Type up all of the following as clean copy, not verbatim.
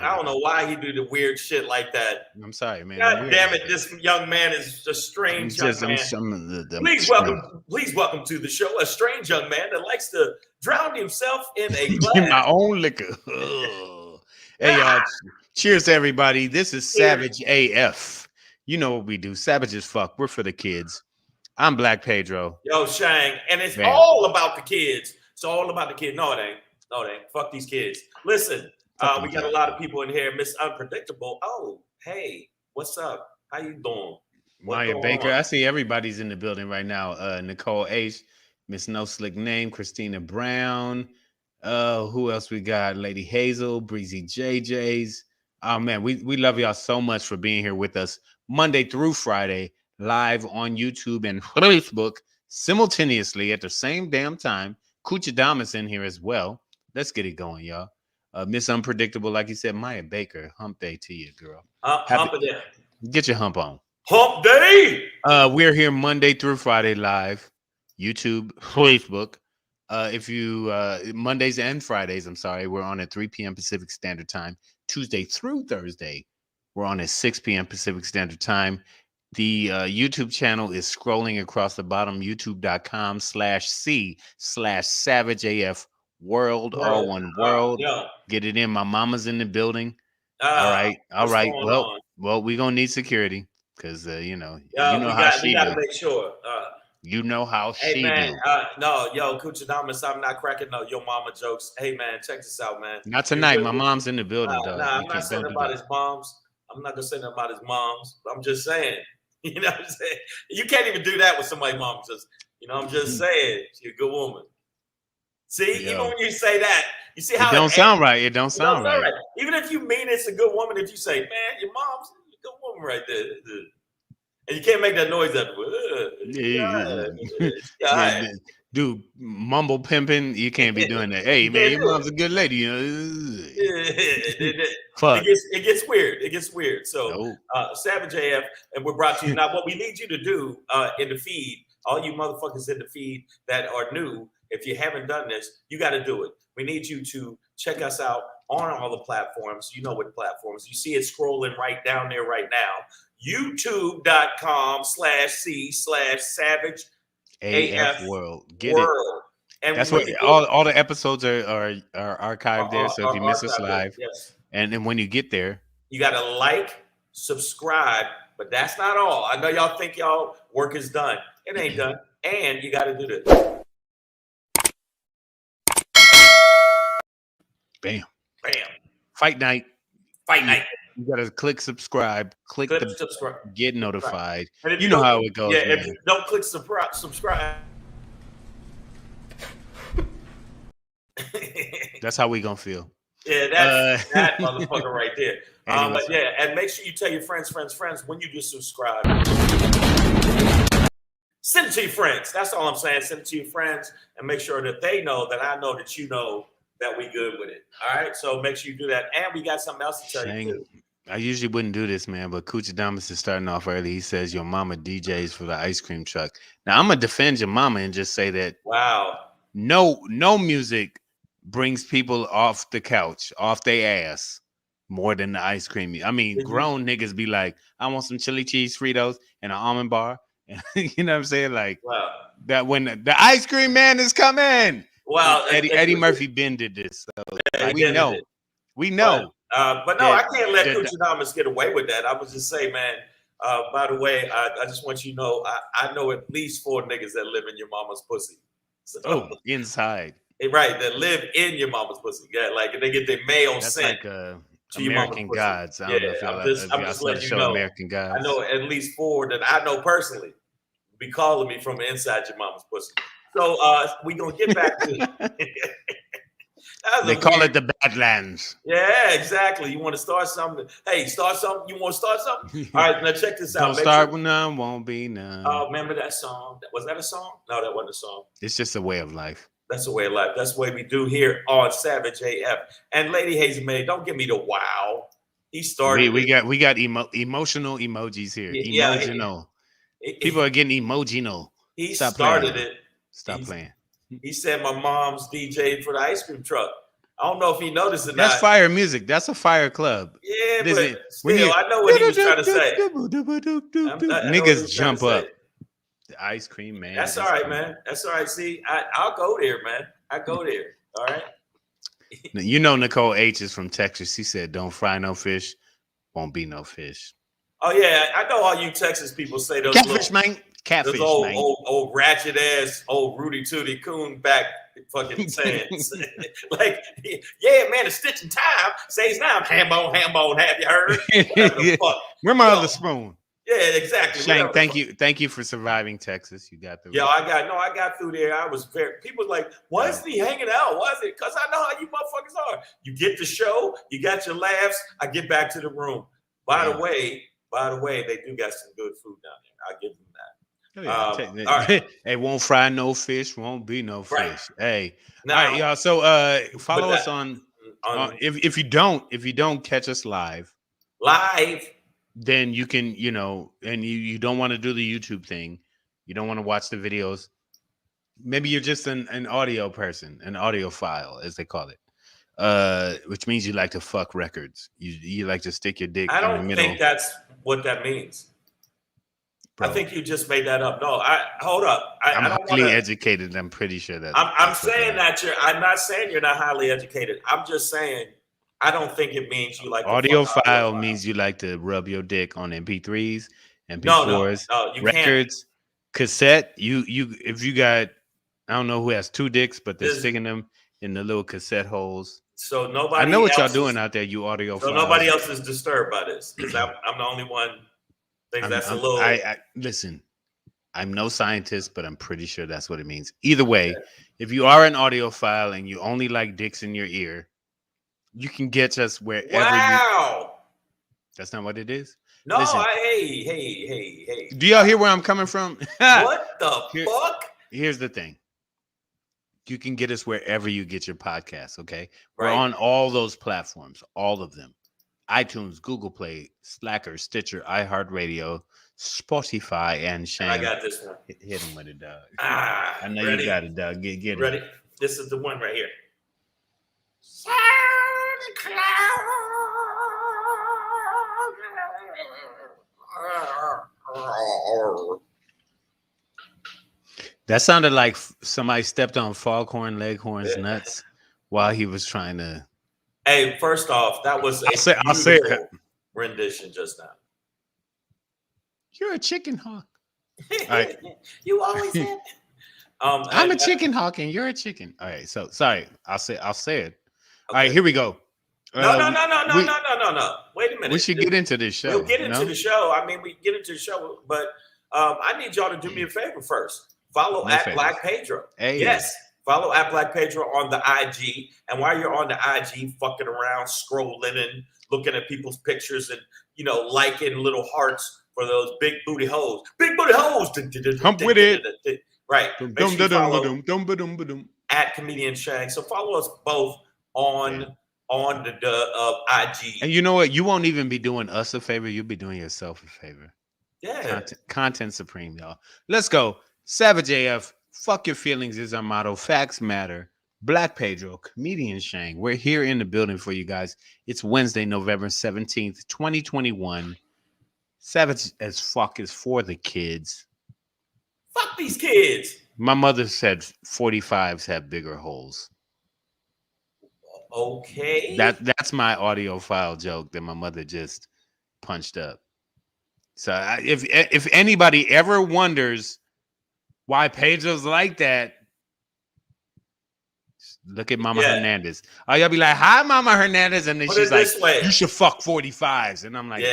I don't know why he do the weird shit like that. I'm sorry, man. God damn it, this young man is a strange young man. Please welcome to the show a strange young man that likes to drown himself in a glass. In my own liquor. Hey, y'all. Cheers to everybody. This is Savage AF. You know what we do. Savage as fuck. We're for the kids. I'm Black Pedro. Yo, Shang. And it's all about the kids. It's all about the kids. No, it ain't. No, it ain't. Fuck these kids. Listen, we got a lot of people in here. Miss Unpredictable. Oh, hey, what's up? How you doing? Maya Baker. I see everybody's in the building right now. Nicole H, Miss No Slick Name, Christina Brown. Who else we got? Lady Hazel, Breezy JJ's. Oh man, we love y'all so much for being here with us Monday through Friday, live on YouTube and Facebook simultaneously at the same damn time. Kuchadamas in here as well. Let's get it going, y'all. Miss Unpredictable, like you said, Maya Baker. Hump day to you, girl. Hump day. Get your hump on. Hump day. We're here Monday through Friday live, YouTube, Facebook. If you Mondays and Fridays, I'm sorry, we're on at 3 p.m. Pacific Standard Time. Tuesday through Thursday, we're on at 6 p.m. Pacific Standard Time. The YouTube channel is scrolling across the bottom, youtube.com/C/SavageAF World, all one world. Get it in. My mama's in the building. All right. Well, we're gonna need security because you know how she do. Gotta make sure. You know how she do. No, yo, Kuchadamas, I'm not cracking no yo mama jokes. Hey man, check this out, man. Not tonight. My mom's in the building, though. I'm not saying about his moms. I'm not gonna say nothing about his moms. I'm just saying. You know what I'm saying? You can't even do that with somebody's mom. Just, I'm just saying, she's a good woman. See, even when you say that, you see how it don't sound right. It don't sound right. Even if you mean it's a good woman, if you say, man, your mom's a good woman right there. And you can't make that noise up. Dude, mumble pimping, you can't be doing that. Hey, man, your mom's a good lady. Fuck. It gets weird. It gets weird. So, Savage AF, and we're brought to you. Now, what we need you to do in the feed, all you motherfuckers in the feed that are new, if you haven't done this, you got to do it. We need you to check us out on all the platforms. You know what platforms. You see it scrolling right down there right now. YouTube.com/C/SavageAF World. Get it. And that's what all the episodes are archived there. So if you miss us live, and then when you get there, you got to like, subscribe, but that's not all. I know y'all think y'all work is done. It ain't done. And you got to do this. Bam. Bam. Fight night. Fight night. You gotta click subscribe. Click subscribe. Get notified. You know how it goes. Yeah, man. If you don't click subscribe. That's how we gonna feel. Yeah, that's that motherfucker right there. But yeah, and make sure you tell your friends when you do subscribe. Send it to your friends. That's all I'm saying. Send it to your friends and make sure that they know that I know that you know that we good with it. All right. So make sure you do that. And we got something else to tell you too. I usually wouldn't do this, man, but Kuchadamas is starting off early. He says your mama DJs for the ice cream truck. Now I'm gonna defend your mama and just say that no music brings people off the couch, off their ass more than the ice cream. I mean, grown niggas be like, I want some chili cheese Fritos and an almond bar. You know what I'm saying? Like that when the ice cream man is coming. Well, Eddie Murphy Ben did this. So we know. But no, I can't let Kuchadamas get away with that. I was just saying, man, by the way, I just want you to know, I know at least 4 niggas that live in your mama's pussy. So, inside. Right, that live in your mama's pussy. Yeah, like they get their mail sent. That's like American Gods. I don't know if y'all I'm just letting you know. American Gods. I know at least 4 that I know personally be calling me from inside your mama's pussy. So we're gonna get back to they call it the Badlands. Yeah, exactly. You want to start something? Hey, start something. You want to start something? All right, now check this out. Don't start with none, won't be none. Oh, remember that song? Was that a song? No, that wasn't a song. It's just a way of life. That's the way of life. That's the way we do here on Savage AF. And Lady Hazel May, don't give me the wow. He started. We got emotional emojis here. Yeah, emotional. People are getting emotional. He started it. Stop playing. He said my mom's DJ for the ice cream truck. I don't know if he noticed it. That's fire music. That's a fire club. Yeah, but still, I know what he was trying to say. Niggas jump up. The ice cream man. That's all right, man. That's all right. See, I'll go there, man. I go there. All right. You know, Nicole H is from Texas. She said, "Don't fry no fish, won't be no fish." Oh yeah, I know all you Texas people say those catfish, man. Catfish, those man. old ratchet ass, old Rudy Tooty coon back fucking sayings. Like, yeah, man, it's stitching time. Says now, ham bone. Have you heard? Where my other spoon? Yeah, exactly. Shane, thank you for surviving Texas. You got through. Yeah, I got through there. I was very. People like, why isn't he hanging out? Why is it? Because I know how you motherfuckers are. You get the show, you got your laughs. I get back to the room. By the way, they do got some good food down there. I'll give them that. All right. Hey, won't fry no fish, won't be no fish. Right. Hey, now, all right, y'all. So follow us on if you don't catch us live, then you can, and you don't want to do the YouTube thing, you don't want to watch the videos. Maybe you're just an audio person, an audiophile, as they call it. Which means you like to fuck records. You like to stick your dick in the middle. I don't think that's what that means. Bro. I think you just made that up. No, hold up. I'm highly educated. I'm pretty sure that. I'm saying that I'm not saying you're not highly educated. I'm just saying I don't think it means you like audiophile means you like to rub your dick on MP3s, MP4s, no, records, cassette. You if you got, I don't know who has two dicks, but they're sticking them in the little cassette holes. So nobody. I know what y'all doing out there, you audiophile. So nobody else is disturbed by this because I'm the only one. Listen, I'm no scientist, but I'm pretty sure that's what it means. Either way, if you are an audiophile and you only like dicks in your ear, you can get us wherever That's not what it is? No, listen, hey. Do y'all hear where I'm coming from? What the fuck? Here's the thing. You can get us wherever you get your podcasts, okay? We're on all those platforms, all of them. iTunes, Google Play, Slacker, Stitcher, iHeartRadio, Spotify, and Shane. I got this one. Hit him with it, Doug. I know you got it, Doug. Get it. Ready? This is the one right here. That sounded like somebody stepped on Foghorn Leghorn's nuts while he was trying to. Hey, first off, that was a I'll say it. Rendition just now. You're a chicken hawk. All right. You always said. I'm a chicken hawk and you're a chicken. All right. So sorry. I'll say it. Okay. All right. Here we go. No. Wait a minute. We should get into this show. We'll get into the show. I mean, we get into the show, but I need y'all to do me a favor first. Follow Black Pedro. Hey. Yes. Follow Black Pedro on the IG. And while you're on the IG, fucking around, scrolling and looking at people's pictures and, liking little hearts for those big booty hoes. Big booty hoes. Hump with it. Right. At Comedian Shang. So follow us both on the IG. And you know what? You won't even be doing us a favor. You'll be doing yourself a favor. Yeah. Content supreme, y'all. Let's go. Savage AF. Fuck your feelings is our motto. Facts matter. Black Pedro, Comedian Shang. We're here in the building for you guys. It's Wednesday, November 17th, 2021. Savage as fuck is for the kids. Fuck these kids. My mother said 45s have bigger holes. Okay. That's my audiophile joke that my mother just punched up. So if anybody ever wonders why Pedro's like that, look at Mama Hernandez. Oh, y'all be like, hi, Mama Hernandez. And then she's like, you should fuck 45s. And I'm like,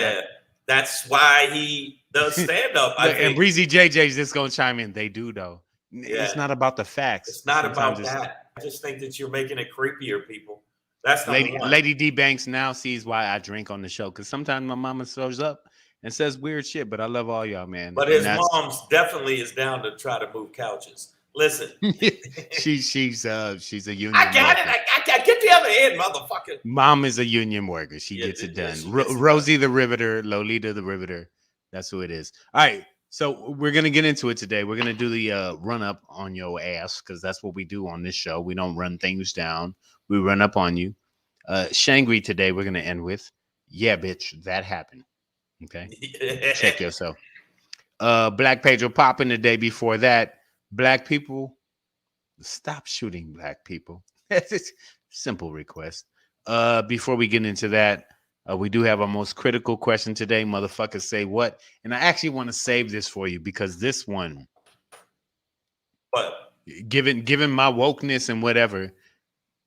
that's why he does stand up. And Breezy JJ's just going to chime in. They do, though. It's not about the facts. It's not about that. I just think that you're making it creepier, people. That's number one. Lady D Banks now sees why I drink on the show, because sometimes my mama shows up and says weird shit, but I love all y'all, man. But his mom's definitely is down to try to move couches. Listen, she's a union. I got it. I get the other end, motherfucker. Mom is a union worker. She gets it done. Rosie the Riveter, Lolita the Riveter. That's who it is. All right. So we're going to get into it today. We're going to do the run up on your ass, because that's what we do on this show. We don't run things down. We run up on you. SHANGRY today we're going to end with, yeah, bitch, that happened. Okay? Check yourself. Black Pedro popping the day before that. Black people, stop shooting black people. That's a simple request. Before we get into that, we do have our most critical question today. Motherfuckers say what? And I actually want to save this for you, because this one, what? Given my wokeness and whatever,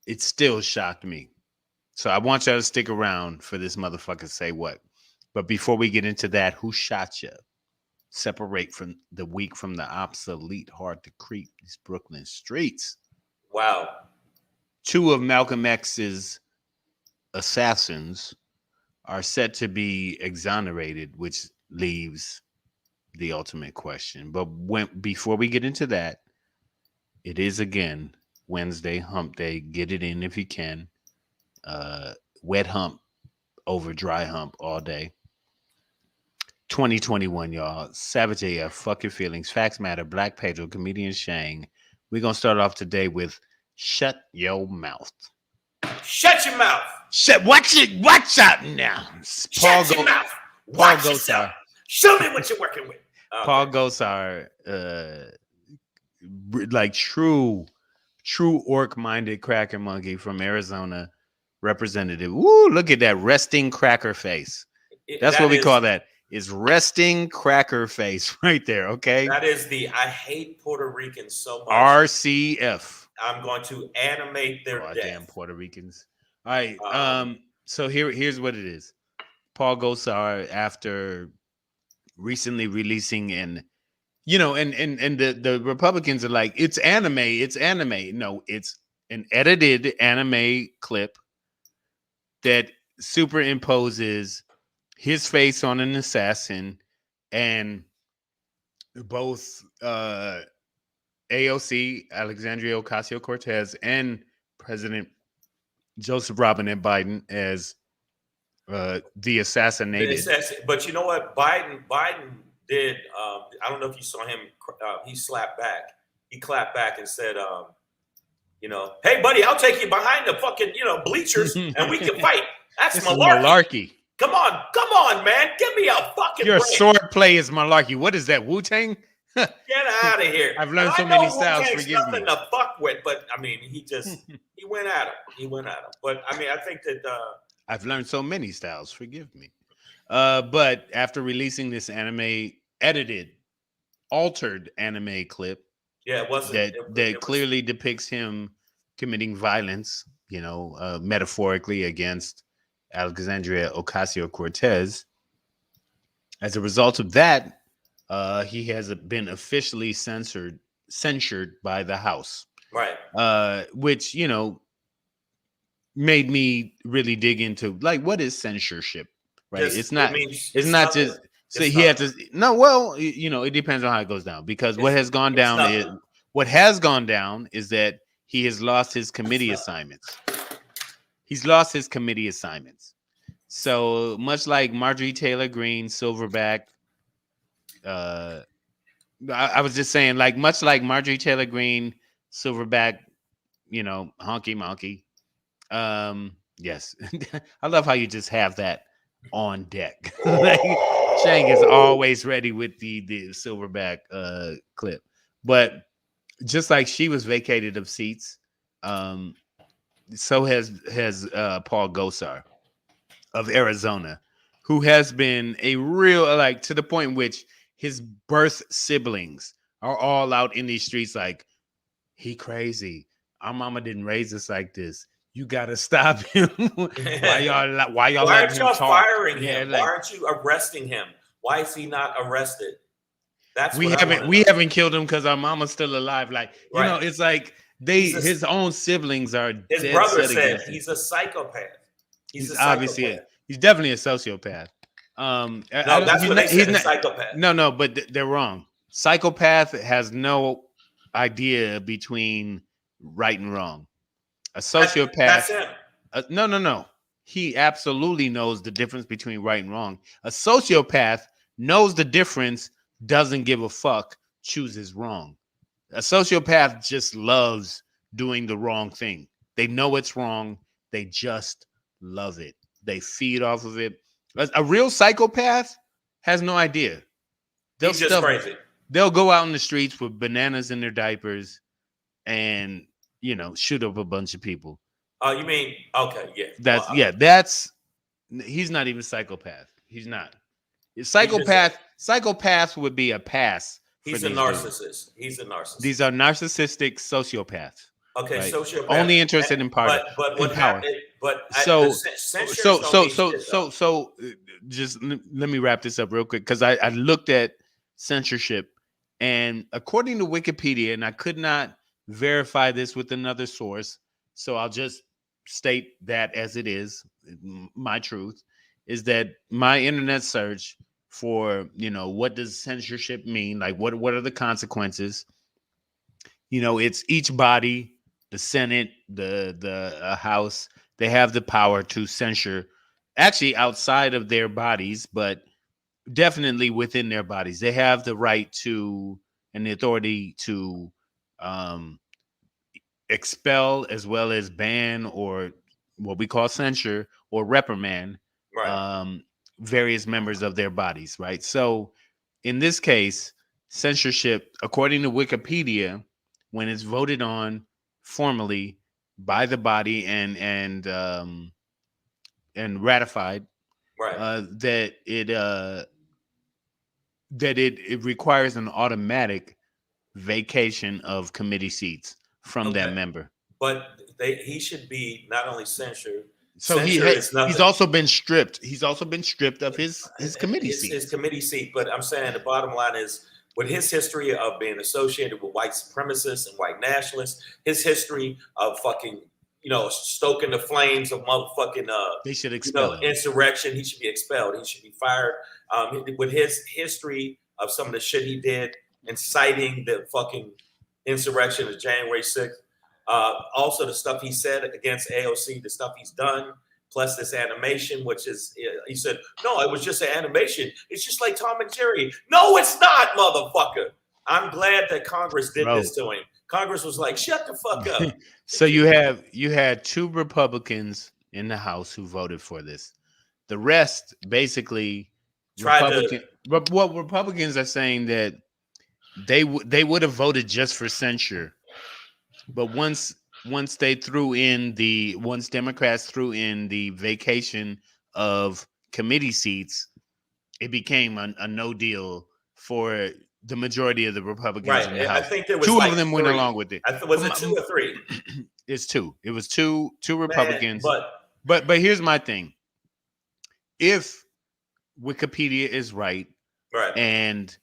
it still shocked me. So I want y'all to stick around for this motherfucker say what. But before we get into that, who shot you? Separate from the weak from the obsolete, hard to creep these Brooklyn streets. Wow. 2 of Malcolm X's assassins are set to be exonerated, which leaves the ultimate question. But before we get into that, it is again Wednesday, hump day. Get it in if you can. Wet hump over dry hump all day. 2021, y'all. Savage AF, fuck your feelings. Facts matter. Black Pedro, comedian Shang. We're going to start off today with shut your mouth. Shut your mouth. Watch out now. Shut your mouth. Watch yourself. Show me what you're working with. Okay. Paul Gosar, like true orc-minded cracker monkey from Arizona representative. Woo, look at that resting cracker face. That's what we call that. Is resting cracker face right there, okay? That is the I hate Puerto Ricans so much. RCF. I'm going to animate their death. Damn Puerto Ricans. All right. So here's what it is. Paul Gosar, after recently releasing the Republicans are like, it's anime. No, it's an edited anime clip that superimposes his face on an assassin, and both AOC, Alexandria Ocasio-Cortez, and President Joseph Robinette Biden as the assassinated. But you know what? Biden did. I don't know if you saw him. He slapped back. He clapped back and said, hey, buddy, I'll take you behind the fucking, bleachers and we can fight. That's malarkey. Come on, man. Give me a fucking Your break. sword play is malarkey. What is that, Wu-Tang? Get out of here. I've learned so many styles. Forgive nothing me. to fuck with, but I mean, he went at him. But I mean, I think that I've learned so many styles. Forgive me. But after releasing this altered anime clip, it wasn't that clearly depicts him committing violence, metaphorically against Alexandria Ocasio-Cortez. As a result of that, he has been officially censured by the House, right? Which made me really dig into like what is censorship, right? It's not just so he had to. No, well, it depends on how it goes down, because what has gone down is that he has lost his committee assignments. He's lost his committee assignments. So much like Marjorie Taylor Greene, Silverback, I was just saying, like much like Marjorie Taylor Greene, Silverback, honky monkey. Yes, I love how you just have that on deck. Like, Shang is always ready with the Silverback clip, but just like she was vacated of seats, so has Paul Gosar of Arizona, who has been a real, like, to the point in which his birth siblings are all out in these streets like, he crazy. Our mama didn't raise us like this. You gotta stop him. Why y'all Why aren't y'all firing him? Like, why aren't you arresting him? Why is he not arrested? That's we what I want to we know. haven't killed him because our mama's still alive. Like, you know, it's like his own siblings are his dead brother set said against him. he's a psychopath. He's obviously he's definitely a sociopath. No, that's what they said. A psychopath. No, but they're wrong. Psychopath has no idea between right and wrong. A sociopath. That's him. No. He absolutely knows the difference between right and wrong. A sociopath knows the difference, doesn't give a fuck, chooses wrong. A sociopath just loves doing the wrong thing. They know it's wrong. They just love it. They feed off of it. A real psychopath has no idea. He's just crazy. They'll go out in the streets with bananas in their diapers and, you know, shoot up a bunch of people. Oh, you mean, okay, yeah. That's he's not even psychopath. He's not. Psychopath would be a pass. He's a narcissist. He's a narcissist. These are narcissistic sociopaths. Okay, right? Sociopath. Only interested in power. But what happened? Just let me wrap this up real quick because I looked at censorship, and according to Wikipedia, and I could not verify this with another source, so I'll just state that as it is. My truth is that my internet search for, you know, what does censorship mean? Like, what are the consequences? You know, it's each body, the Senate, the House, they have the power to censure, actually outside of their bodies, but definitely within their bodies. They have the right to and the authority to expel as well as ban or what we call censure or reprimand various members of their bodies, right? So in this case, censorship, according to Wikipedia, when it's voted on formally by the body and ratified, that it requires an automatic vacation of committee seats from that member. But he should be not only censured. So he's also been stripped. He's also been stripped of his committee seat. His committee seat. But I'm saying the bottom line is, with his history of being associated with white supremacists and white nationalists, his history of fucking, you know, stoking the flames of motherfucking they should expel him. Insurrection, he should be expelled. He should be fired. With his history of some of the shit he did, inciting the fucking insurrection of January 6th. Also the stuff he said against AOC, the stuff he's done, plus this animation, which is, he said, no, it was just an animation. It's just like Tom and Jerry. No, it's not, motherfucker. I'm glad that Congress did this to him. Congress was like, shut the fuck up. So you had 2 Republicans in the House who voted for this. The rest basically Republicans are saying that they would have voted just for censure. But once Democrats threw in the vacation of committee seats, it became a no deal for the majority of the Republicans in the House. I think there was 2 of them went along with it. Was it 2 or 3? It's 2. It was two Republicans. But here's my thing. If Wikipedia is right, and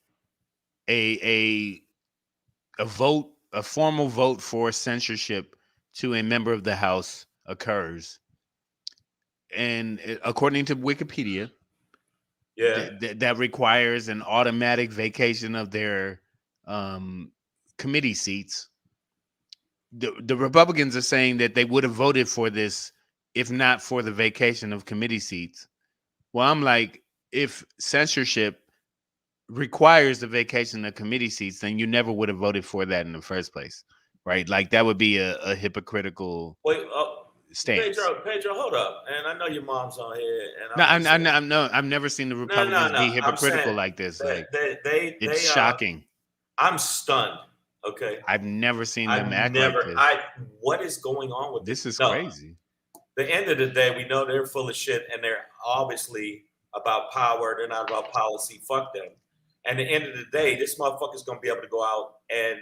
a formal vote for censorship to a member of the House occurs, and according to Wikipedia, that requires an automatic vacation of their committee seats. The Republicans are saying that they would have voted for this if not for the vacation of committee seats. Well, I'm like, if censorship requires the vacation of committee seats, then you never would have voted for that in the first place, right? Like, that would be a hypocritical stance. Pedro, hold up. And I know your mom's on here. And I've never seen the Republicans be hypocritical like this. It's shocking. I'm stunned. Okay, I've never seen them act like this. What is going on with this? Is crazy. The end of the day, we know they're full of shit, and they're obviously about power. They're not about policy. Fuck them. And at the end of the day, this motherfucker's gonna be able to go out, and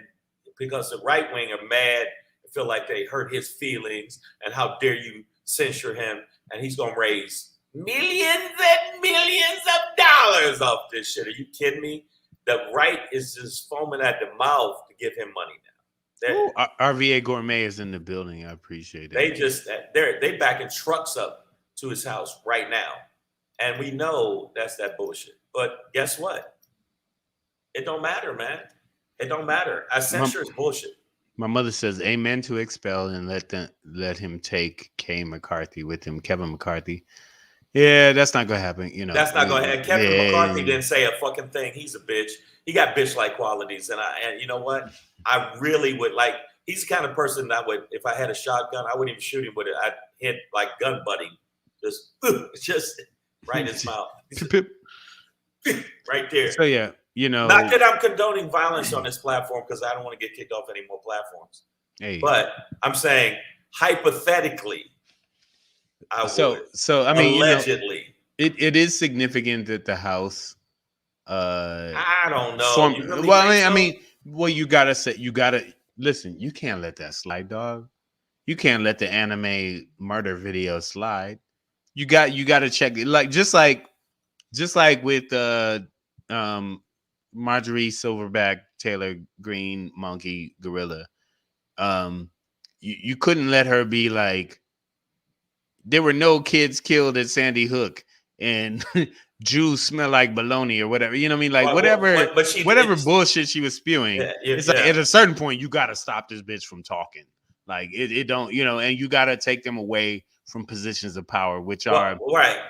because the right wing are mad and feel like they hurt his feelings, and how dare you censure him, and he's gonna raise millions and millions of dollars off this shit. Are you kidding me? the right is just foaming at the mouth to give him money now. Ooh, RVA Gourmet is in the building. I appreciate that. They backing trucks up to his house right now, and we know that's that bullshit. But guess what? It don't matter, man. It don't matter. I censure is bullshit. My mother says, "Amen to expel and let him take K. McCarthy with him, Kevin McCarthy." Yeah, that's not gonna happen. You know, that's not gonna happen. Kevin McCarthy didn't say a fucking thing. He's a bitch. He got bitch-like qualities, and you know what? I really would like. He's the kind of person that would, if I had a shotgun, I wouldn't even shoot him with it. I'd hit like gun butting, just right in his mouth, right there. So yeah, you know, not that I'm condoning violence on this platform because I don't want to get kicked off any more platforms. Hey. But I'm saying hypothetically. So I mean, allegedly, it is significant that the House. I don't know. You gotta listen. You can't let that slide, dog. You can't let the anime murder video slide. You got to check it. Like just like with Marjorie Silverback, Taylor Green, Monkey, Gorilla. You couldn't let her be like. There were no kids killed at Sandy Hook, and Jews smell like bologna or whatever. You know what I mean? Like whatever bullshit she was spewing. It's like at a certain point you got to stop this bitch from talking. Like it don't, you know, and you got to take them away from positions of power, which are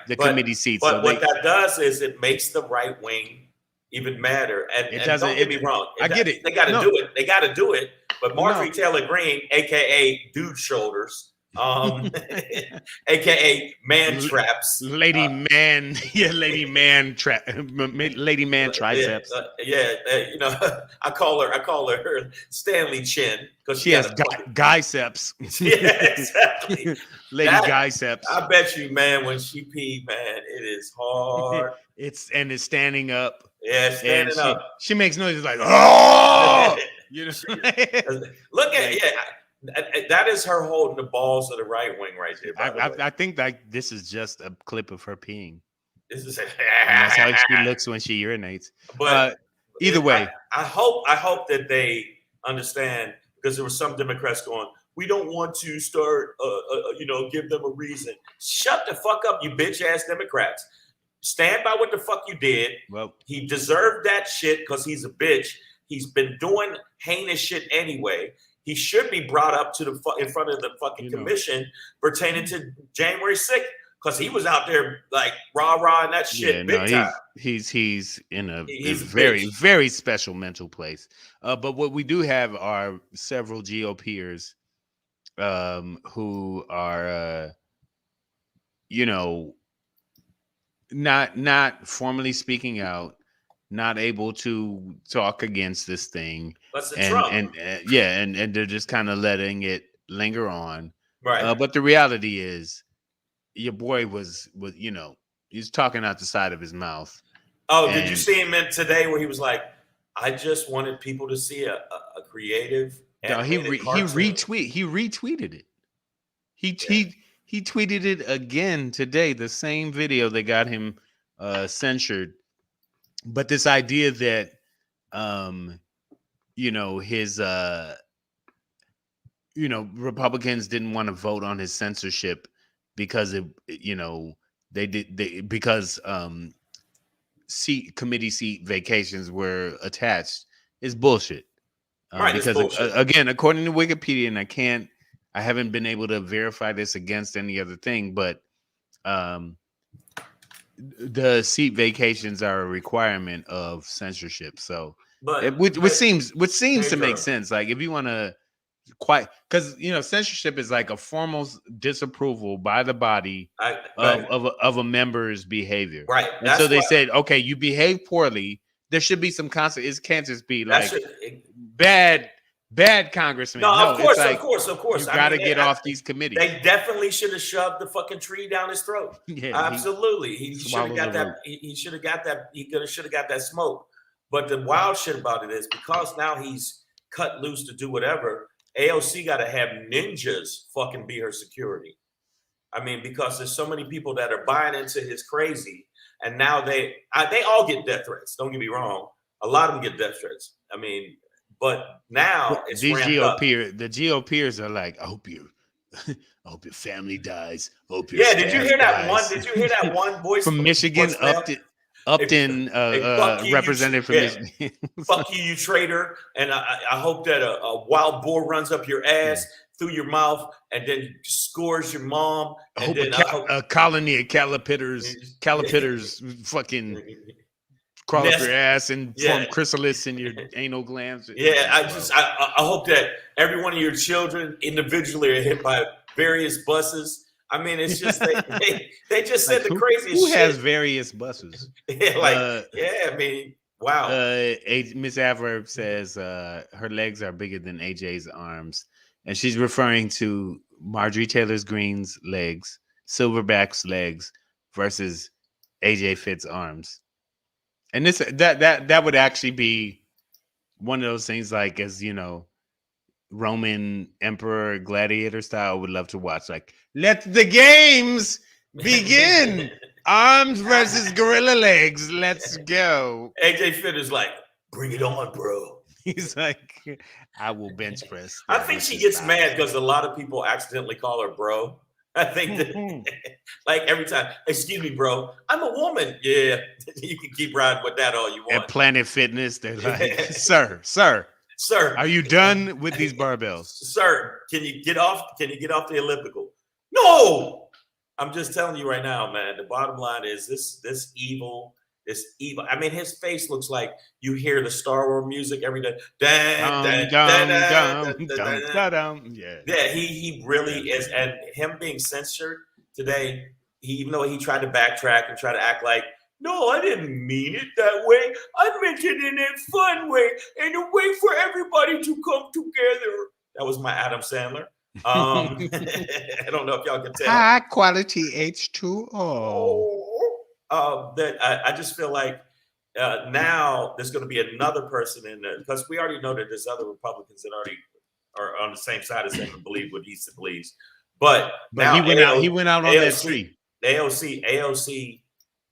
the committee seats. But what that does is it makes the right wing even madder. And don't get me wrong. I get it. They got to do it. They got to do it. But Marjorie Taylor Greene, aka Dude Shoulders. AKA man traps, lady man triceps. You know, I call her Stanley Chin because she has biceps. Yeah, exactly. Lady biceps. I bet you, man, when she pee, man, it is hard. It's standing up. Yeah, standing up. She makes noises like oh, you know. Look at that is her holding the balls of the right wing right there. I think like this is just a clip of her peeing. This is that's how she looks when she urinates. But either way, I hope that they understand because there were some Democrats going, we don't want to start, give them a reason. Shut the fuck up, you bitch ass Democrats. Stand by what the fuck you did. Well, he deserved that shit because he's a bitch. He's been doing heinous shit anyway. He should be brought up to in front of the fucking commission pertaining to January 6th because he was out there like rah and that shit big time. He's in a very, very special mental place. But what we do have are several GOPers who are, not formally speaking out, not able to talk against this thing, and they're just kind of letting it linger on. Right. But the reality is, your boy was he's talking out the side of his mouth. Oh, did you see him today where he was like, "I just wanted people to see a creative." No, he retweeted it. He tweeted it again today. The same video that got him censured. But this idea that, his, Republicans didn't want to vote on his censorship because committee seat vacations were attached is bullshit. Because bullshit. Again, according to Wikipedia, and I haven't been able to verify this against any other thing, but the seat vacations are a requirement of censorship. So, which seems to make sense. Like if you want to because censorship is like a formal disapproval by the body of a member's behavior. Right. And so they said, okay, you behave poorly. There should be some consequence. It can't just be like bad congressman. No, of course. You got to get off these committees. They definitely should have shoved the fucking tree down his throat. Yeah, absolutely. He should have got that. He should have got that. He should have got that smoke. But the wild shit about it is because now he's cut loose to do whatever. AOC got to have ninjas fucking be her security. I mean, because there's so many people that are buying into his crazy, and now they all get death threats. Don't get me wrong. A lot of them get death threats. I mean, but now it's these ramped up. the GOPers are like, I hope your family dies. I hope your Yeah, did you staff hear that one? dies. Did you hear that one From Michigan, voicemail? Upton, Hey, fuck you, representative from Michigan. Fuck you, you traitor. And I hope that a wild boar runs up your ass through your mouth and then scores your mom. I And hope a colony of caterpillars fucking crawl up your ass and form chrysalis in your anal glands. Yeah, I hope that every one of your children individually are hit by various buses. I mean, it's just they just said the craziest shit. Who has various buses? I mean, wow. Miss Averb says her legs are bigger than AJ's arms, and she's referring to Marjorie Taylor Greene's legs, Silverback's legs versus AJ Fitt's arms. And this that would actually be one of those things, like, as you know, Roman emperor gladiator style, would love to watch. Like, let the games begin. Arms versus gorilla legs. Let's go. AJ Fitt is like, bring it on, bro. He's like, I will bench press. I think she gets mad because a lot of people accidentally call her bro. I think that, like, every time, excuse me, bro, I'm a woman. Yeah, you can keep riding with that all you want. At Planet Fitness, they're like, sir, are you done with these barbells? Sir, can you get off the elliptical? No, I'm just telling you right now, man. The bottom line is this evil. I mean, his face looks like you hear the Star Wars music every day. Yeah, he really is. And him being censored today, even though he tried to backtrack and try to act like, no, I didn't mean it that way. I meant it in a fun way and a way for everybody to come together. That was my Adam Sandler. I don't know if y'all can tell. High quality H2O. That I just feel like now there's going to be another person in there, because we already know that there's other Republicans that already are on the same side as him and believe what he believes. But now he went out on that tree. AOC,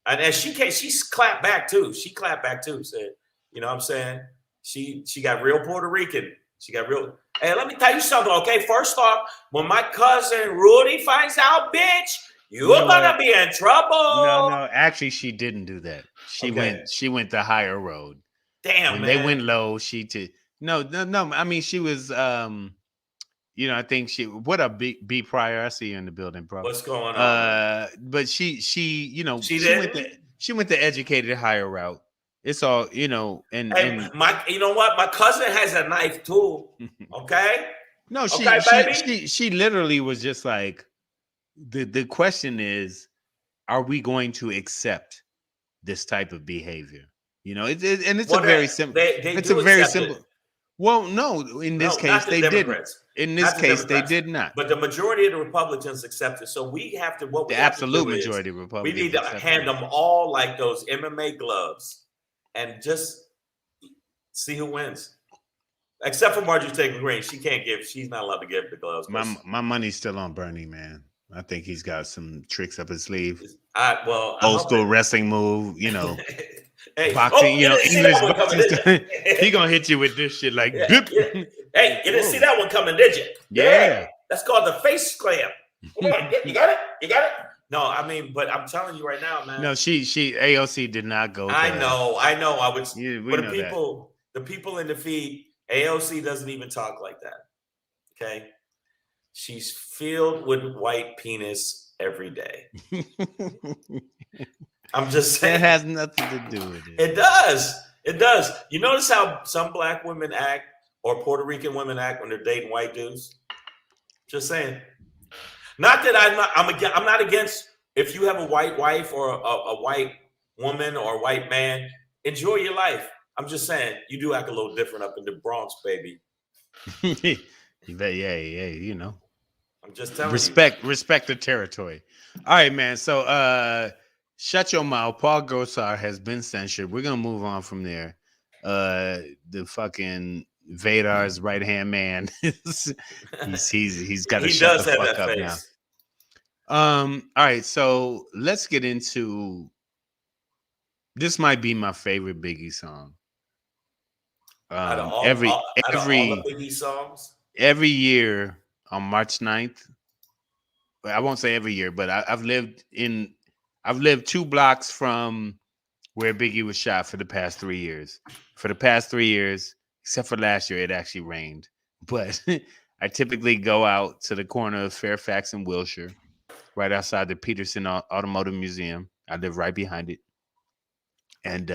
and she clapped back too. Said, you know what I'm saying? She got real Puerto Rican. Hey, let me tell you something, okay? First off, when my cousin Rudy finds out, bitch, you're gonna be in trouble. No, actually, she didn't do that. She went the higher road. Damn, when man. They went low. No. I mean, she was, I think what a B Pryor. I see you in the building, bro. What's going on? But she went the educated higher route. It's all, and you know what? My cousin has a knife too. Okay. No, she literally was just like, the question is, are we going to accept this type of behavior? It's a very simple. It's a very simple. Well, no, in this case they didn't. In this case, they did not. But the majority of the Republicans accept it. So we have to. The absolute majority of Republicans. We need to hand them all like those MMA gloves, and just see who wins. Except for Marjorie Taylor Greene, she's not allowed to give the gloves. My money's still on Bernie, man. I think he's got some tricks up his sleeve. Old school wrestling move, hey, boxing, English boxing. He gonna hit you with this shit like. Hey, you didn't see that one coming, did you? Yeah. That's called the face clamp. Come on, you got it. No, I mean, but I'm telling you right now, man. No, she AOC did not go. I know. I would. Yeah, but the people in the feed, AOC doesn't even talk like that. Okay. She's filled with white penis every day. I'm just saying. It has nothing to do with it. It does. You notice how some black women act, or Puerto Rican women act, when they're dating white dudes? Just saying. Not that I'm not against, if you have a white wife or a white woman or a white man, enjoy your life. I'm just saying, you do act a little different up in the Bronx, baby. Yeah, I'm just telling you. Respect the territory. All right, man. So shut your mouth. Paul Gosar has been censured. We're gonna move on from there. The fucking Vadar's right hand man. he's got to shut the fuck up now. All right, so let's get into, this might be my favorite Biggie song. Out of Every out of all the every Biggie songs. every year on March 9th, I won't say every year, but I've lived 2 blocks from where Biggie was shot for the past 3 years. For the past 3 years, except for last year, it actually rained. But I typically go out to the corner of Fairfax and Wilshire, right outside the Peterson Automotive Museum. I live right behind it, and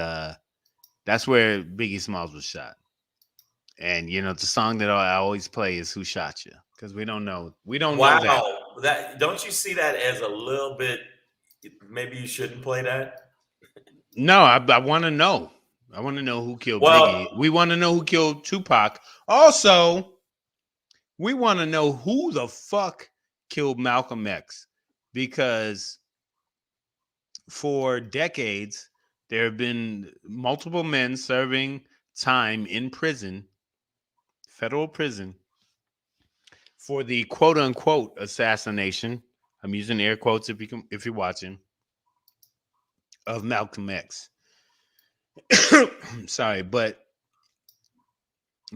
that's where Biggie Smalls was shot. And the song that I always play is "Who Shot You," because we don't know. We don't know that. Wow, that don't you see that as a little bit? Maybe you shouldn't play that. No, I want to know. I want to know who killed Well, Biggie. We want to know who killed Tupac. Also, we want to know who the fuck killed Malcolm X, because for decades there have been multiple men serving time in prison, federal prison, for the quote unquote assassination. I'm using air quotes if you're watching, of Malcolm X. Sorry, but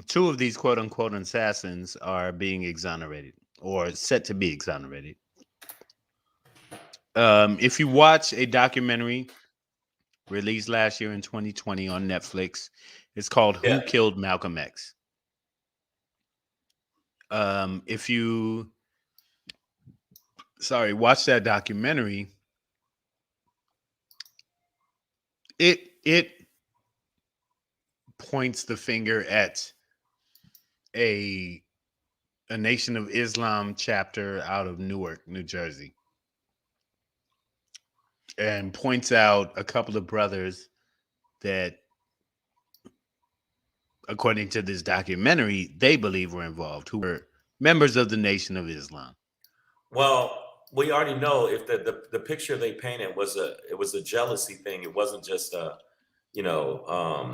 2 of these quote unquote assassins are being exonerated or set to be exonerated. If you watch a documentary released last year in 2020 on Netflix, it's called yeah. "Who Killed Malcolm X." If you watch that documentary, it points the finger at a Nation of Islam chapter out of Newark, New Jersey, and points out a couple of brothers that, according to this documentary, they believe were involved, who were members of the Nation of Islam. Well, we already know if the picture they painted was a jealousy thing. It wasn't just you know,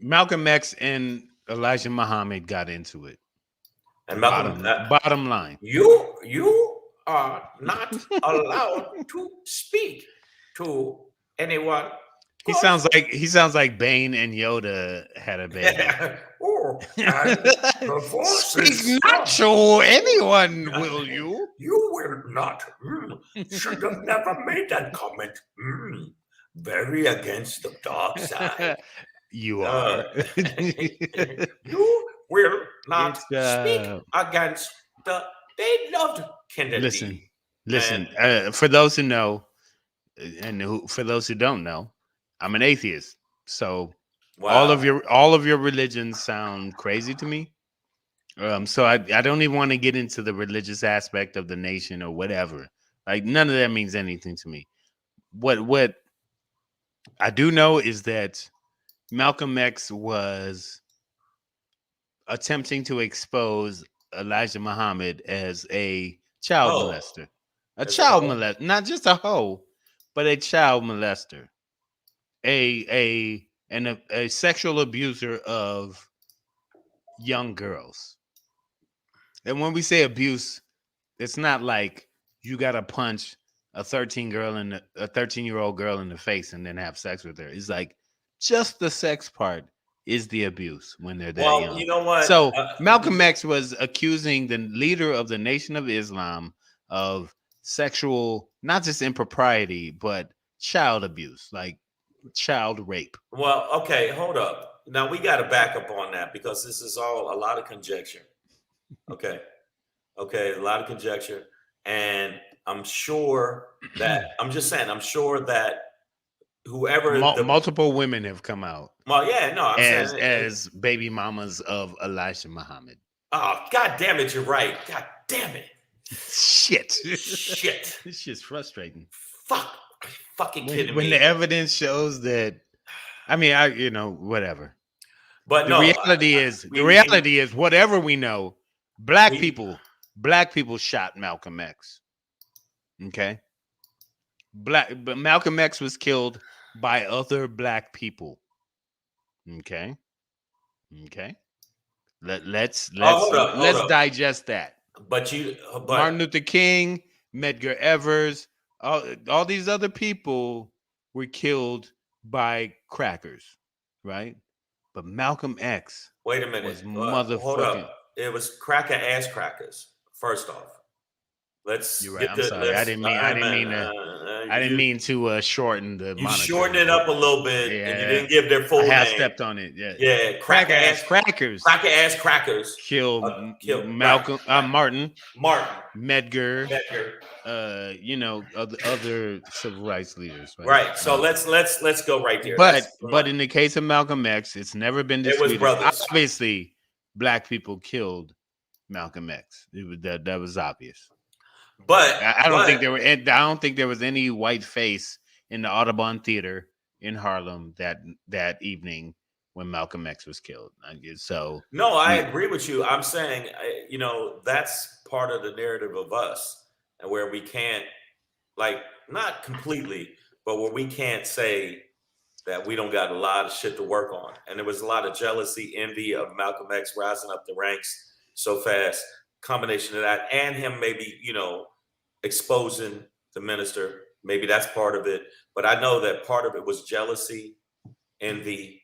Malcolm X and Elijah Muhammad got into it. and Malcolm. Bottom line. You are not allowed to speak to anyone. He sounds like Bane and Yoda had a baby. Oh, and the force Speak not to anyone, will you? You will not. Should have never made that comment. Very against the dark side. You are. You will not speak against the. They loved Kennedy. Listen. For those who know, and for those who don't know, I'm an atheist. So all of your religions sound crazy to me. So I don't even want to get into the religious aspect of the nation or whatever. Like, none of that means anything to me. What I do know is that Malcolm X was attempting to expose Elijah Muhammad as a child molester. A child molester, not just a hoe, but a child molester. A sexual abuser of young girls. And when we say abuse, it's not like you gotta punch a 13-year-old girl in the face and then have sex with her. It's like just the sex part is the abuse when they're that young. You know what? So Malcolm X was accusing the leader of the Nation of Islam of sexual, not just impropriety, but child abuse, like child rape. Well, okay, hold up. Now we got to back up on that because this is all a lot of conjecture. Okay, a lot of conjecture, and I'm sure that I'm sure that whoever multiple women have come out. Well, yeah, no, I'm saying as baby mamas of Elijah Muhammad. Oh, God damn it, you're right. God damn it. Shit. This shit's frustrating. Fucking kidding me. When the evidence shows that, I mean, whatever. But the reality is, whatever we know, black people shot Malcolm X. Okay. But Malcolm X was killed by other black people. Okay. Let's digest that. But Martin Luther King, Medgar Evers, all these other people were killed by crackers, right? But Malcolm X Wait a minute. was Hold motherfucking. up. It was cracker ass crackers. First off, let's You're right. get I'm the sorry. I didn't mean to shorten the you moniker. shortened it up a little bit, Yeah, and you didn't give their full I have name. stepped on it. Yeah, yeah. Cracker ass crackers. Cracker ass crackers. Killed Malcolm, right. Martin, Medgar. You know, other civil rights leaders. Right. So let's go right there. But in the case of Malcolm X, it's never been disputed. It was brothers. Obviously, black people killed Malcolm X. That was obvious. But I don't think there was any white face in the Audubon Theater in Harlem that evening when Malcolm X was killed. So no, I agree with you. I'm saying, that's part of the narrative of us, and where we can't, like, not completely, but where we can't say that we don't got a lot of shit to work on. And there was a lot of jealousy, envy of Malcolm X rising up the ranks so fast. Combination of that and him maybe, exposing the minister. Maybe that's part of it. But I know that part of it was jealousy, envy.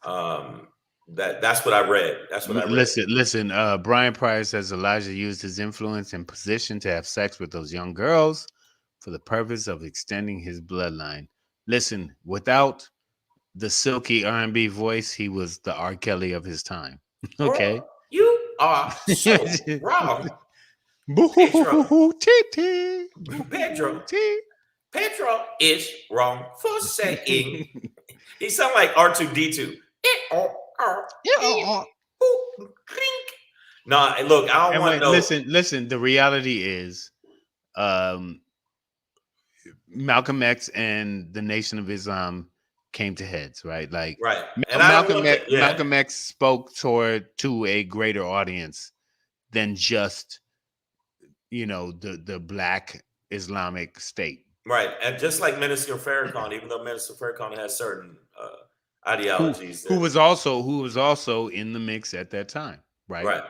That's what I read. That's what I read. Listen. Brian Price says Elijah used his influence and position to have sex with those young girls for the purpose of extending his bloodline. Listen, without the silky R&B voice, he was the R. Kelly of his time. Okay, bro, you are so wrong. Pedro is wrong for saying. He sound like R2D2. No, look, I don't want to know. Listen. The reality is, Malcolm X and the Nation of Islam came to heads, right? Like, right. And Malcolm X spoke to a greater audience than just, the Black Islamic State. Right. And just like Minister Farrakhan, even though Minister Farrakhan has certain ideologies. Who was also in the mix at that time, right? Right.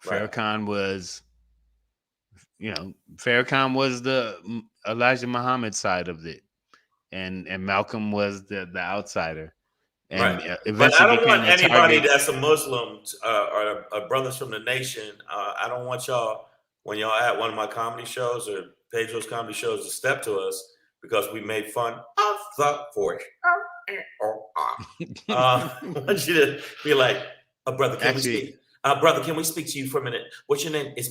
Farrakhan was, Farrakhan was the Elijah Muhammad side of it. And Malcolm was the outsider. And but I don't want anybody that's a Muslim or brothers from the nation. I don't want y'all, when y'all at one of my comedy shows or Pedro's comedy shows, to step to us because we made fun of the voice. I want you to be like, brother, can we speak? Brother, can we speak to you for a minute? What's your name? Is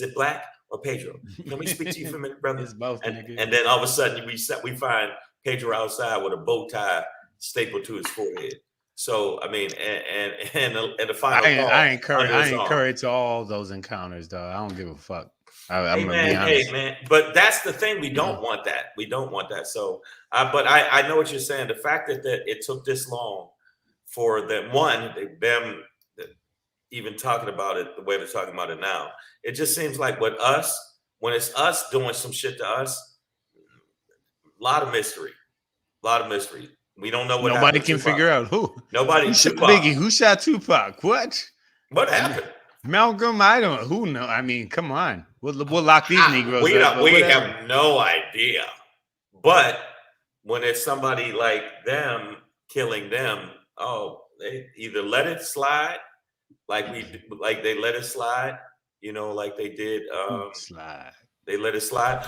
it Black or Pedro? Can we speak to you for a minute, brother? It's both. And then all of a sudden we find Pedro outside with a bow tie stapled to his forehead. So I mean, and the final call. I encourage all those encounters, though. I don't give a fuck. I'm gonna be honest. Hey man, but that's the thing. We don't want that. We don't want that. So, but I know what you're saying. The fact that it took this long for them even talking about it the way they're talking about it now, it just seems like when it's us doing some shit to us, a lot of mystery. We don't know what nobody can figure out who. Nobody. Shot Biggie. Who shot Tupac? What happened? Malcolm, I don't. Who know? I mean, come on. We'll lock these Negroes. We have no idea. But when it's somebody like them killing them, they either let it slide, like they let it slide, like they did. Slide. They let it slide.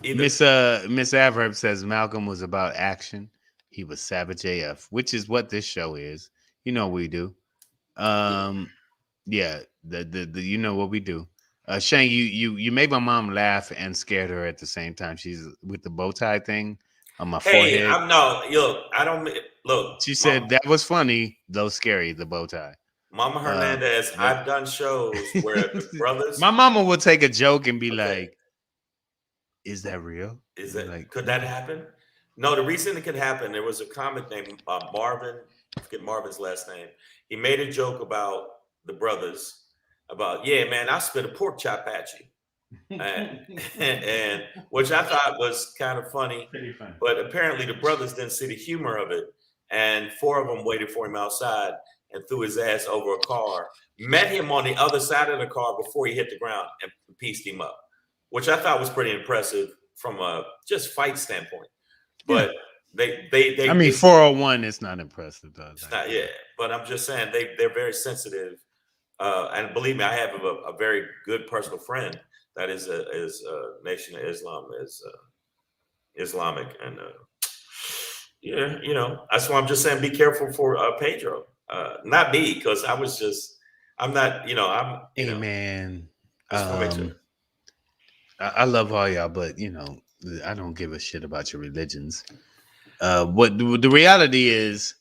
Miss Averb says Malcolm was about action. He was Savage AF, which is what this show is. We do. Yeah, the what we do. Shane, you made my mom laugh and scared her at the same time. She's with the bow tie thing on my forehead. I don't look. She said that was funny, though scary, the bow tie. Mama Hernandez, I've done shows where the brothers. My mama would take a joke and be like, "Is that real? Could that happen?" No, the reason it could happen, there was a comic named Marvin, I forget Marvin's last name. He made a joke about the brothers, about, yeah, man, I spit a pork chop at you. and which I thought was kind of funny. Pretty funny. But apparently the brothers didn't see the humor of it. And 4 of them waited for him outside and threw his ass over a car, met him on the other side of the car before he hit the ground and pieced him up, which I thought was pretty impressive from a just fight standpoint. But I mean, 401 is not impressive, though. It's not, yeah, but I'm just saying they're very sensitive. And believe me, I have a very good personal friend that is a Nation of Islam, is Islamic, and yeah, you know, that's why I'm just saying be careful for Pedro, not me, because I'm not, you know, Hey, man, I just want to make sure. I love all y'all, but you know, I don't give a shit about your religions. What the reality is,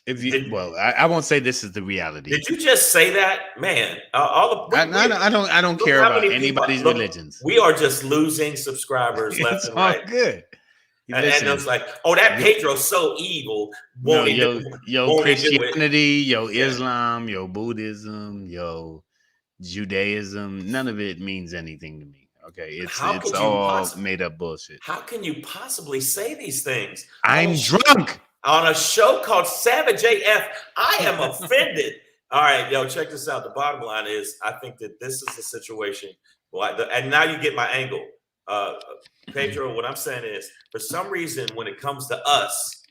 if you, I won't say this is the reality. Did you just say that, man? I don't care about anybody's religions. We are just losing subscribers left and right. Good. And it's like, oh, that Pedro's so evil. Yo Christianity, yo Islam, yo Buddhism, yo Judaism, none of it means anything to me. Okay, it's all made up bullshit. How can you possibly say these things? I'm drunk on a show called Savage AF. I am offended. All right, yo, check this out. The bottom line is, I think that this is a situation. And now you get my angle. Pedro, what I'm saying is, for some reason, when it comes to us,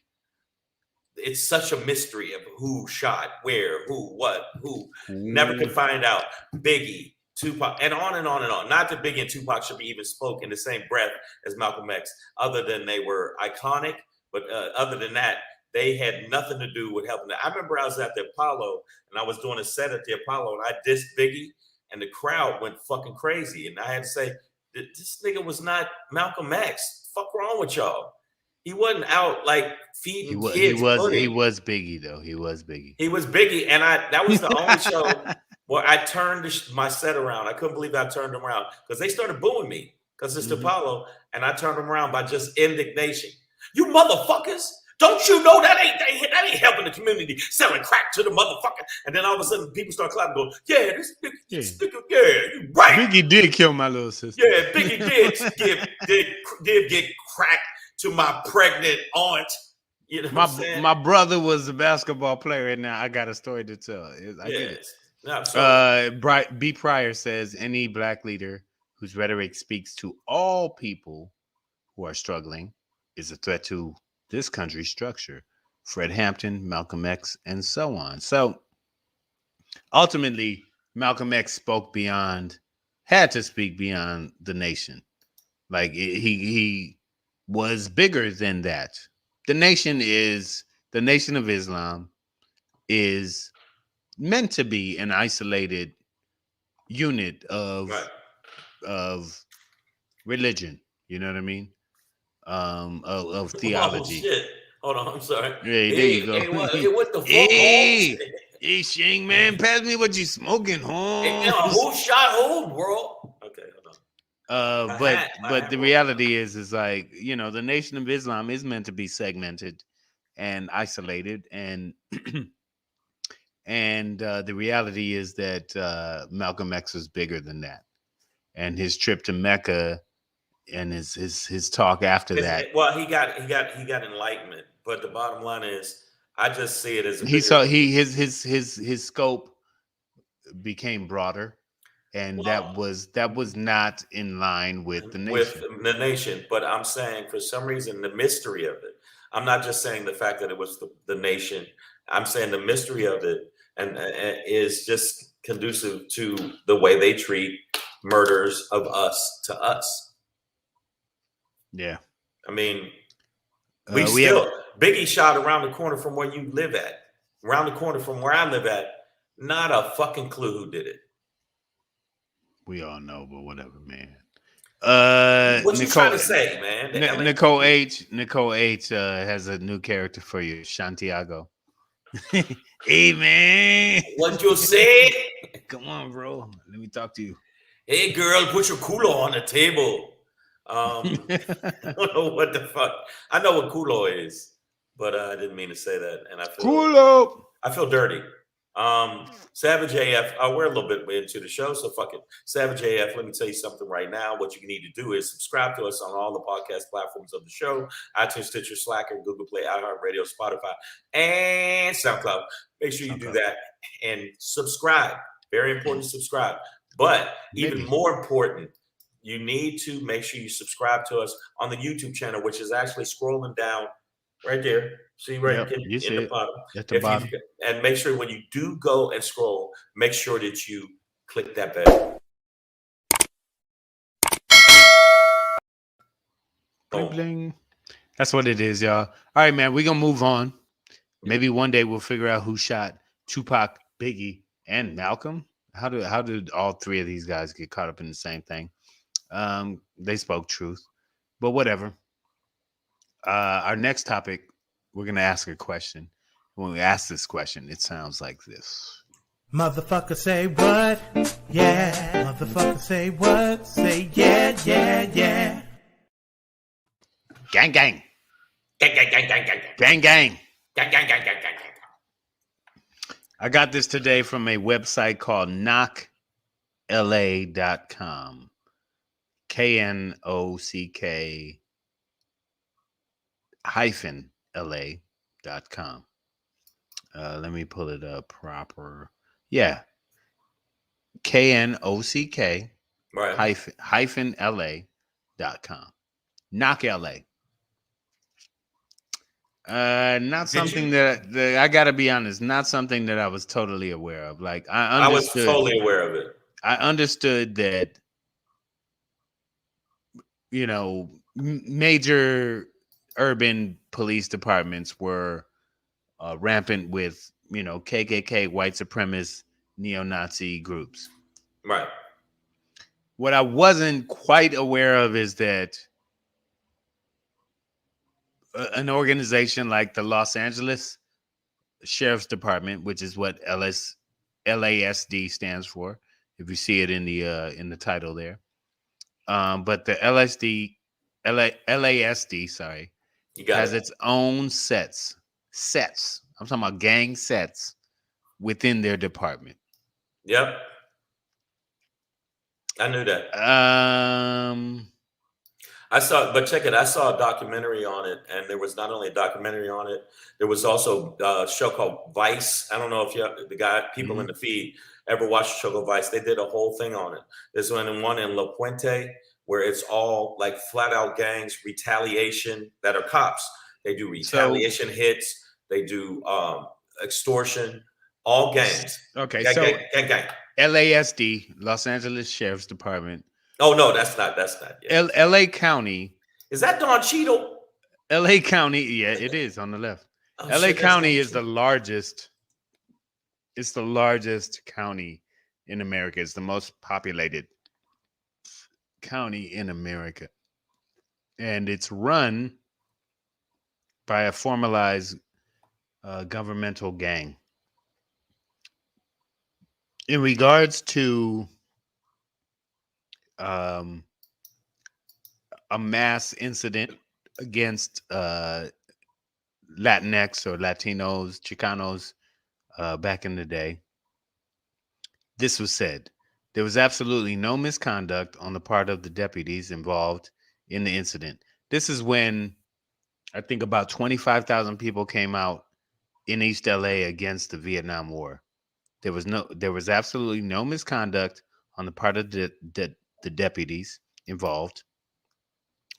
it's such a mystery of who shot, where, who, what, who. Never could find out. Biggie, Tupac, and on and on and on. Not that Biggie and Tupac should be even spoke in the same breath as Malcolm X, other than they were iconic. But other than that, they had nothing to do with helping. I remember I was at the Apollo, and I was doing a set at the Apollo, and I dissed Biggie, and the crowd went fucking crazy. And I had to say, this nigga was not Malcolm X. Fuck wrong with y'all? He wasn't out like feeding kids. He was Biggie though. He was Biggie. He was Biggie, and that was the only show where I turned my set around. I couldn't believe I turned them around because they started booing me because it's the Apollo, and I turned them around by just indignation. You motherfuckers! Don't you know that ain't helping the community, selling crack to the motherfucker? And then all of a sudden, people start clapping, going, "Yeah, this nigga, you right." Biggie did kill my little sister. Yeah, Biggie did get crack to my pregnant aunt. You know, my brother was a basketball player, and now I got a story to tell. I get it. No, B. Pryor says any black leader whose rhetoric speaks to all people who are struggling is a threat to this country's structure. Fred Hampton, Malcolm X, and so on. So ultimately, Malcolm X had to speak beyond the nation. Like he was bigger than that. The nation of Islam is meant to be an isolated unit of religion. You know what I mean? Of theology. Oh, shit. Hold on, I'm sorry. Hey, there you go. Hey, what the fuck? Hey, Shang, man, pass me what you smoking, home. Hey, who shot who, bro? Okay, hold on. But the reality is like, you know, the Nation of Islam is meant to be segmented and isolated, and the reality is that Malcolm X was bigger than that, and his trip to Mecca and his talk after that. Well, he got enlightenment, but the bottom line is, I just see it as his scope became broader, and that was not in line with the nation. But I'm saying, for some reason, the mystery of it. I'm not just saying the fact that it was the nation. I'm saying the mystery of it and is just conducive to the way they treat murders of us to us. Yeah, I mean, Biggie shot around the corner from where you live at, around the corner from where I live at. Not a fucking clue who did it. We all know, but whatever, man. What you trying to say, man? Nicole H has a new character for you, Santiago. Hey, man. What you say? Come on, bro. Let me talk to you. Hey, girl, put your culo on the table. I don't know what the fuck. I know what culo is, but I didn't mean to say that, and I feel dirty. Savage AF. We're a little bit into the show, so fuck it. Savage AF. Let me tell you something right now. What you need to do is subscribe to us on all the podcast platforms of the show: iTunes, Stitcher, Slacker, Google Play, iHeartRadio, Spotify, and SoundCloud. Make sure you do that and subscribe. Very important to subscribe. But even more important, you need to make sure you subscribe to us on the YouTube channel, which is actually scrolling down Right there. See right Yep, you in see the it bottom. at the If you bottom. and make sure when you do go and scroll, make sure that you click that bell. Bling Boom. bling. That's what it is, y'all. All right, man. We're gonna move on. Maybe one day we'll figure out who shot Tupac, Biggie, and Malcolm. How did all three of these guys get caught up in the same thing? They spoke truth, but whatever. Our next topic, we're gonna ask a question. When we ask this question, it sounds like this. Motherfucker say what? Yeah. Motherfucker say what? Say yeah, yeah, yeah. Gang, gang, Gang, gang, gang, gang, gang, gang. gang, gang. Gang, gang, gang, gang, gang, gang. I got this today from a website called knockla.com. KNOCK hyphen LA.com. Let me pull it up proper. Yeah. KNOCK Right. hyphen LA.com. Knock LA. Not something that I gotta be honest, not something that I was totally aware of. Like I was totally aware of it. I understood that, you know, major urban police departments were rampant with, you know, KKK, white supremacist, neo-Nazi groups. Right. What I wasn't quite aware of is that an organization like the Los Angeles Sheriff's Department, which is what LASD stands for, if you see it in the title there, but the LASD, sorry, You got has it. its own sets. I'm talking about gang sets within their department. Yep. I knew that. I saw, but check it. I saw a documentary on it, and there was not only a documentary on it, there was also a show called Vice. I don't know if people in the feed ever watched the show called Vice. They did a whole thing on it. There's one in La Puente where it's all like flat out gangs, retaliation that are cops. They do retaliation hits. They do extortion. All gangs. Okay, gang, so gang, gang. LASD, Los Angeles Sheriff's Department. Oh no, that's not. Yeah. LA County. Is that Don Cheadle? LA County, yeah, it is on the left. Oh, LA shit, County is the largest. It's the largest county in America. It's the most populated county in America, and it's run by a formalized governmental gang. In regards to a mass incident against Latinx or Latinos, Chicanos back in the day, this was said. There was absolutely no misconduct on the part of the deputies involved in the incident. This is when I think about 25,000 people came out in East LA against the Vietnam War. There was absolutely no misconduct on the part of the deputies involved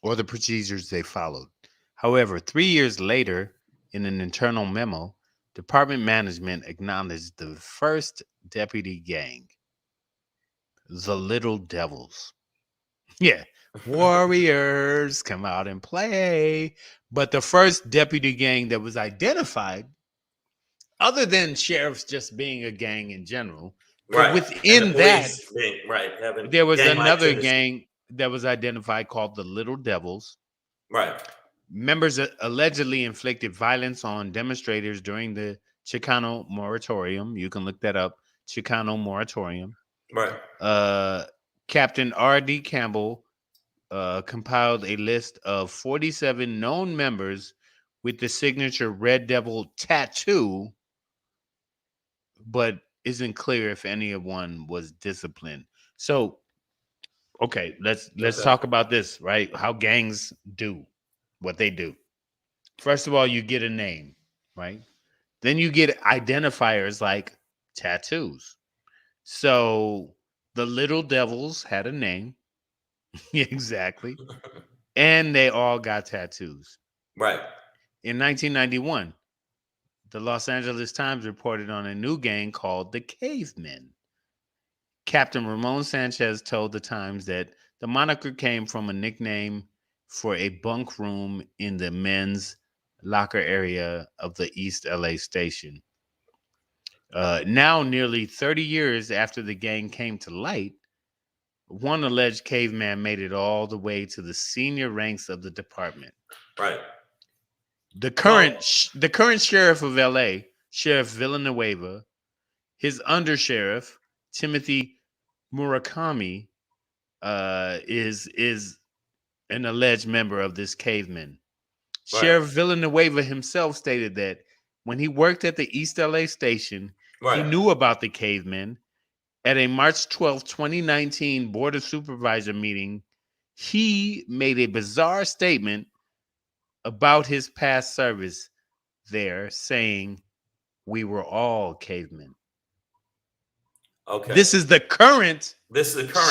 or the procedures they followed. However, 3 years later, in an internal memo, department management acknowledged the first deputy gang, the Little Devils. Yeah, warriors come out and play. But the first deputy gang that was identified, other than sheriffs just being a gang in general, Right. within that, there was another gang that was identified called the Little Devils. Right. Members allegedly inflicted violence on demonstrators during the Chicano moratorium. You can look that up, Chicano moratorium. Right. Captain R.D. Campbell compiled a list of 47 known members with the signature Red Devil tattoo, but isn't clear if anyone was disciplined. So, okay, let's talk about this, right? How gangs do what they do. First of all, you get a name, right? Then you get identifiers like tattoos. So the Little Devils had a name. Exactly. And they all got tattoos. Right. In 1991, the Los Angeles Times reported on a new gang called the Cavemen. Captain Ramon Sanchez told the Times that the moniker came from a nickname for a bunk room in the men's locker area of the East LA station. Now, nearly 30 years after the gang came to light, one alleged caveman made it all the way to the senior ranks of the department. Right. The current sheriff of LA, Sheriff Villanueva, his undersheriff, Timothy Murakami, is an alleged member of this caveman. Right. Sheriff Villanueva himself stated that when he worked at the East LA station, he knew about the cavemen. At a March 12, 2019 Board of Supervisor meeting, he made a bizarre statement about his past service there, saying, "We were all cavemen." Okay. This is the current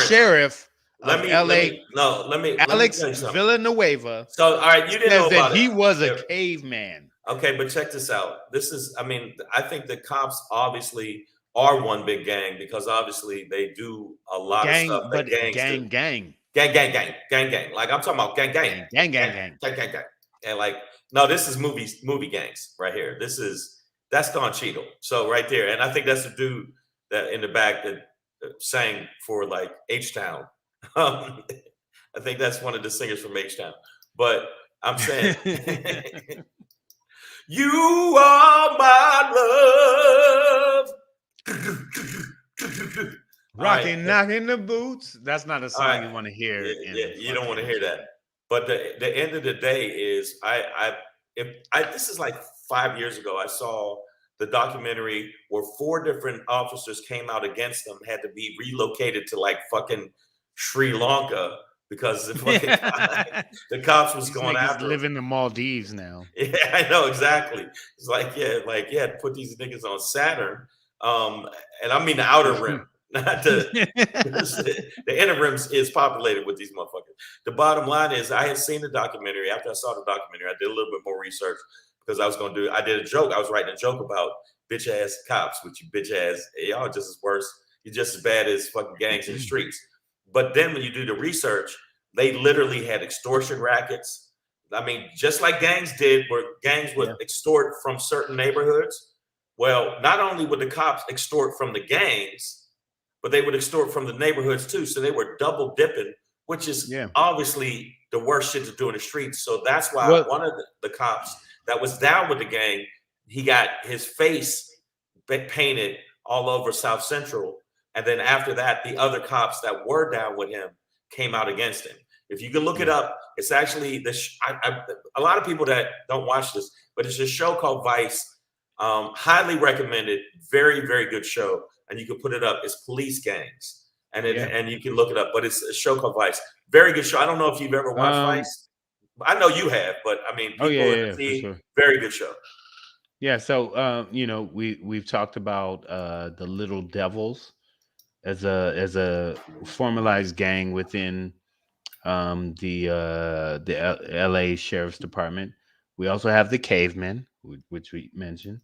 sheriff of LA. Let me Alex tell you something. Villanueva. So, all right, you didn't know about that he was a caveman. Okay, but check this out. This is, I think the cops obviously are one big gang because obviously they do a lot of stuff that gangs do. Gang. Like I'm talking about gang. And like, no, this is movie gangs right here. That's Don Cheadle. So right there, and I think that's the dude that in the back that sang for like H-Town. I think that's one of the singers from H-Town. But I'm saying, you are my love. Rocking, knocking the boots. That's not a song you want to hear. Yeah, you don't want to hear that. But the end of the day is, this is like 5 years ago. I saw the documentary where 4 different officers came out against them, had to be relocated to like fucking Sri Lanka because the cops was going after them. Live in the Maldives now. Yeah, I know exactly. It's like put these niggas on Saturn, and I mean the outer rim, not the inner rim is populated with these motherfuckers. The bottom line is, I had seen the documentary. After I saw the documentary, I did a little bit more research because I did a joke. I was writing a joke about bitch ass cops, which you bitch ass, y'all just as worse. You're just as bad as fucking gangs in the streets. But then when you do the research, they literally had extortion rackets. I mean, just like gangs did, where gangs would extort from certain neighborhoods. Well, not only would the cops extort from the gangs, but they would extort from the neighborhoods too. So they were double dipping, which is obviously the worst shit to do in the streets. So that's why one of the cops that was down with the gang, he got his face painted all over South Central. And then after that, the other cops that were down with him came out against him. If you can look it up, it's actually a lot of people that don't watch this, but it's a show called Vice. Highly recommended. Very, very good show. And you can put it up. It's Police Gangs. And you can look it up. But it's a show called Vice. Very good show. I don't know if you've ever watched Vice. I know you have, but I mean, people in the team, very good show. Yeah. So, we've talked about the Little Devils as a formalized gang within the LA Sheriff's Department. We also have the Cavemen, which we mentioned.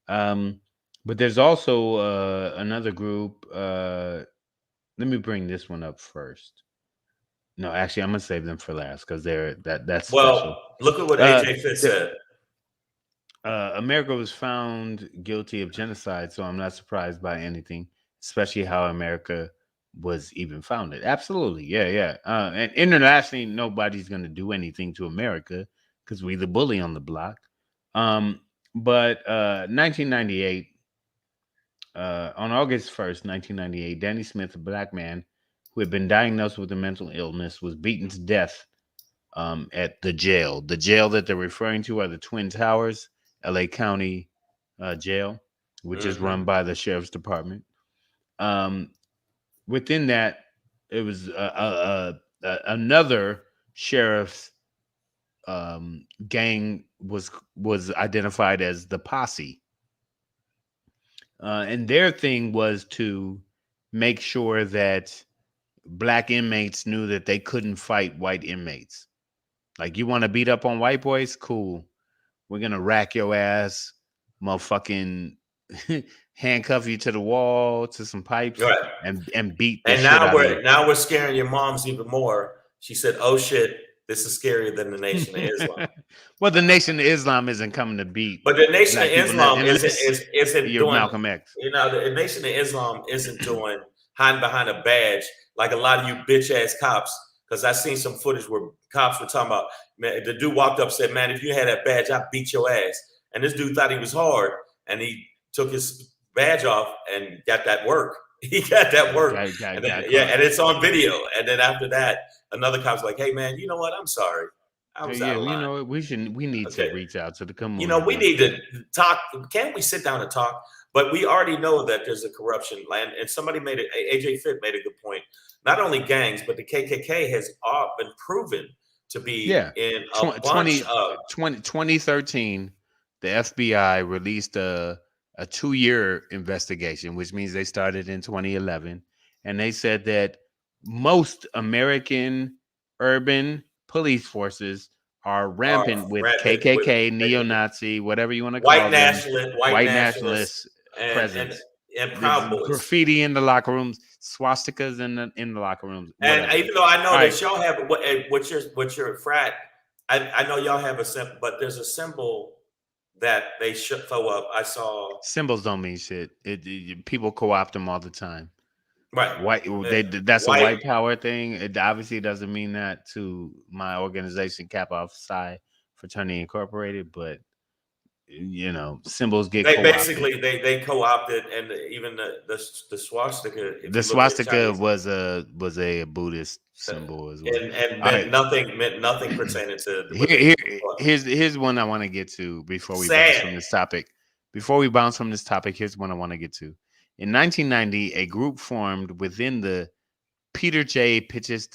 But there's also another group. Let me bring this one up first. No, actually, I'm gonna save them for last because that's special. Look at what AJ Fitz said. America was found guilty of genocide, so I'm not surprised by anything, especially how America was even founded. Absolutely, yeah. And internationally, nobody's gonna do anything to America because we the bully on the block. But 1998, on August 1st, 1998, Danny Smith, a black man who had been diagnosed with a mental illness, was beaten to death at the jail. The jail that they're referring to are the Twin Towers, LA County jail, which is run by the Sheriff's Department. Within that, it was another sheriff's gang was identified as the Posse. And their thing was to make sure that black inmates knew that they couldn't fight white inmates. Like, you want to beat up on white boys? Cool. we're gonna rack your ass, motherfucking handcuff you to the wall, to some pipes, Right. and beat the And shit out of you. now we're scaring your moms even more. She said, "Oh shit, this is scarier than the Nation of Islam." Well, the Nation of Islam isn't coming to beat But the Nation of black people Islam unless isn't you're doing. Malcolm X. You know, the Nation of Islam isn't doing hiding behind a badge like a lot of you bitch ass cops. Because I seen some footage where cops were talking about, man, the dude walked up and said, "Man, if you had that badge, I'd beat your ass." And this dude thought he was hard, and he took his badge off and got that work. He got that work. And then, and it's on video. And then after that, another cop's like, "Hey man, you know what? I'm sorry. I was out of line." You know, we need to reach out to the community. You know, we need to talk. Can't we sit down and talk? But we already know that there's a corruption land. And somebody made it, AJ Fitt made a good point. Not only gangs, but the KKK has been proven to be in a bunch of 2013, the FBI released a 2-year investigation, which means they started in 2011, and they said that most American urban police forces are rampant with KKK, neo-Nazi, whatever you want to call them, white nationalists presence. And Proud Boys. Graffiti in the locker rooms, swastikas in the locker rooms. Whatever. And even though I know that y'all have what's your frat, I know y'all have a symbol, but there's a symbol that they should throw up. I saw symbols don't mean shit. People co-opt them all the time. Right. That's a white power thing. It obviously doesn't mean that to my organization, Kappa Psi Fraternity Incorporated, but you know, symbols get basically they co-opted, and even the swastika. The swastika was a Buddhist symbol as well, and meant nothing pertaining to. Here's one I want to get to before we bounce from this topic. Before we bounce from this topic, here's one I want to get to. In 1990, a group formed within the Peter J. Pitchess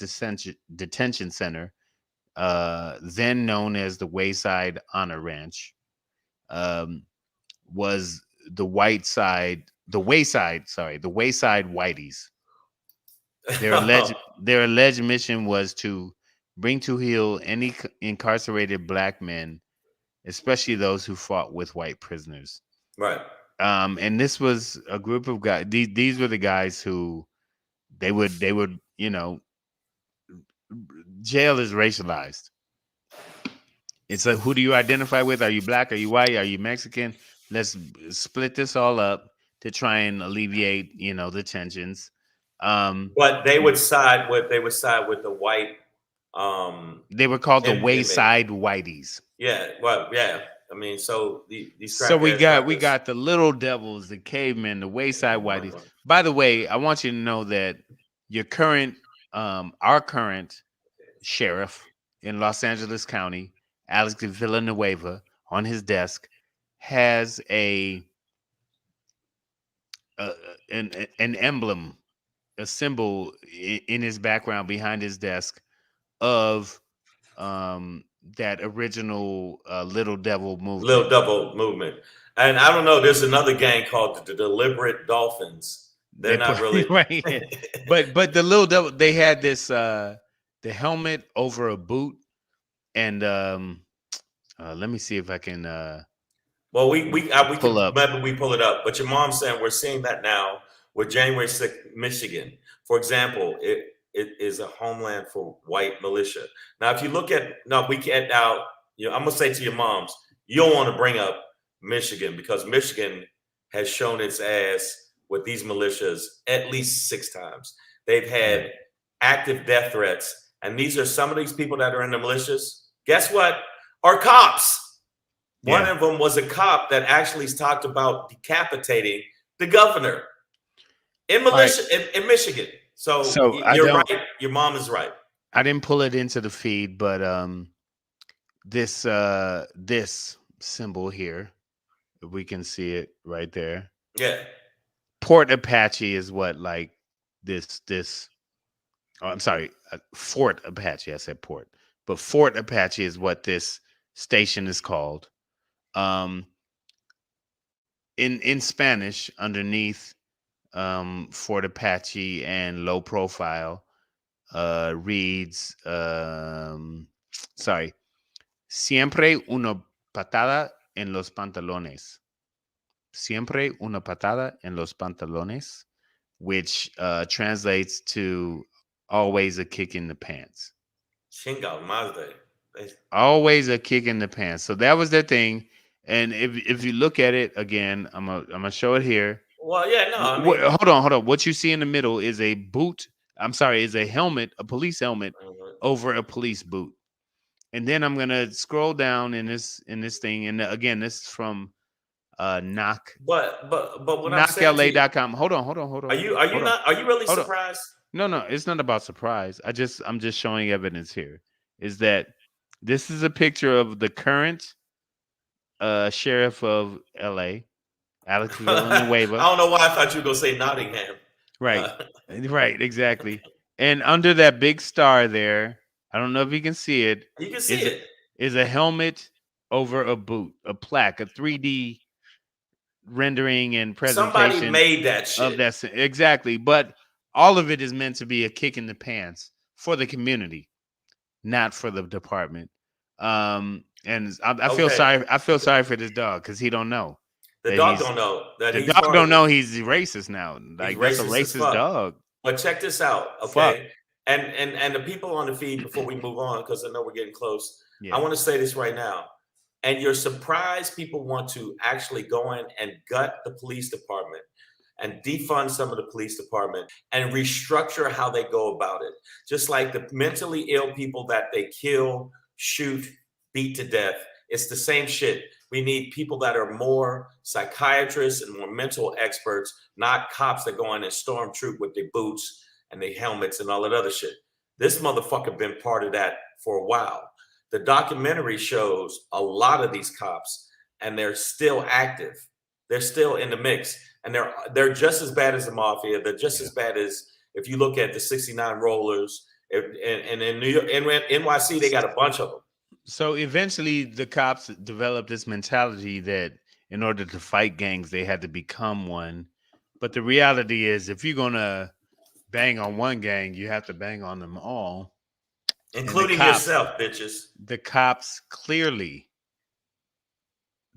Detention Center, then known as the Wayside Honor Ranch. Was the Wayside Whiteys. Their alleged mission was to bring to heel any incarcerated black men, especially those who fought with white prisoners. Right. And this was a group of guys. These were the guys who they would, you know, jail is racialized. It's like, who do you identify with? Are you black? Are you white? Are you Mexican? Let's split this all up to try and alleviate, you know, the tensions. But they would side with the white. They were called the Wayside Whiteys. Yeah. Well, yeah. I mean, so these. So we got the little devils, the cavemen, the Wayside Whiteys. By the way, I want you to know that our current sheriff in Los Angeles County, Alex Villanueva, on his desk has an emblem, a symbol in his background behind his desk of that original Little Devil movement. And I don't know, there's another gang called the Deliberate Dolphins. They're not really right. but the Little Devil, they had this the helmet over a boot. And let me see if I can. Well, we pull up. Maybe we pull it up. But your mom's saying we're seeing that now with January 6th, Michigan, for example. It is a homeland for white militia. Now, if you look at we can't now. You know, I'm gonna say to your moms, you don't want to bring up Michigan because Michigan has shown its ass with these militias at least 6 times. They've had active death threats, and these are some of these people that are in the militias. Guess what? Are cops. One of them was a cop that actually talked about decapitating the governor in militia in Michigan. So you're right. Your mom is right. I didn't pull it into the feed, but this symbol here, if we can see it right there. Yeah. Port Apache is what, like this. Oh, I'm sorry, Fort Apache. I said port. But Fort Apache is what this station is called. In Spanish, underneath Fort Apache and low profile, reads, siempre una patada en los pantalones. Siempre una patada en los pantalones, which translates to always a kick in the pants. Chinga madre. Always a kick in the pants. So that was their thing. And if you look at it again, I'm gonna show it here. Well, yeah, no, I mean, hold on. What you see in the middle is a boot. I'm sorry, is a helmet, a police helmet over a police boot. And then I'm gonna scroll down in this thing, and again, this is from knock. But what I'm saying to you, knockla.com. Hold on. Are you really surprised? No, it's not about surprise. I'm just showing evidence here. Is that this is a picture of the current sheriff of LA, Alex Villanueva. I don't know why I thought you were gonna say Nottingham. Right. Right, exactly. And under that big star there, I don't know if you can see it. You can see it. Is a helmet over a boot, a plaque, a 3D rendering and presentation. Somebody made that shit. Of that, exactly. But all of it is meant to be a kick in the pants for the community, not for the department. And I feel sorry. I feel sorry for this dog because he don't know. The dog don't know that the dog don't know he's racist now. Like that's a racist dog. But check this out, okay? And the people on the feed before we move on, because I know we're getting close. Yeah. I want to say this right now. And you're surprised people want to actually go in and gut the police department and defund some of the police department and restructure how they go about it. Just like the mentally ill people that they kill, shoot, beat to death. It's the same shit. We need people that are more psychiatrists and more mental experts, not cops that go in and stormtroop with their boots and their helmets and all that other shit. This motherfucker been part of that for a while. The documentary shows a lot of these cops, and they're still active. They're still in the mix, and they're just as bad as the mafia. They're just as bad as if you look at the 69 Rollers. And in New York, in NYC, they got a bunch of them. So eventually, the cops developed this mentality that in order to fight gangs, they had to become one. But the reality is, if you're gonna bang on one gang, you have to bang on them all. Including yourself, bitches. The cops clearly,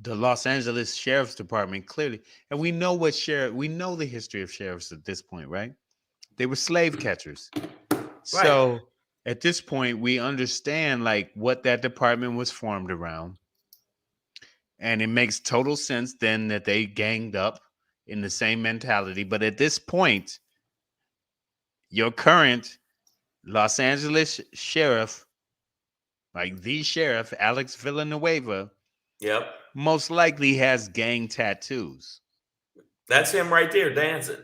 the Los Angeles Sheriff's Department clearly, and we know we know the history of sheriffs at this point, right? They were slave catchers. Right. So at this point, we understand like what that department was formed around. And it makes total sense then that they ganged up in the same mentality. But at this point, your current Los Angeles sheriff, like the sheriff, Alex Villanueva, most likely has gang tattoos. That's him right there dancing.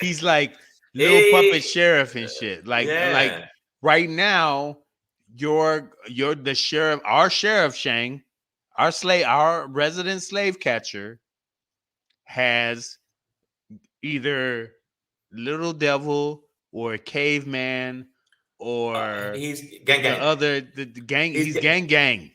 He's like little puppet sheriff and shit. Like right now, you're the sheriff, our sheriff Shang, our resident slave catcher has either Little Devil or Caveman or he's gang. The gang. He's gang. Gang.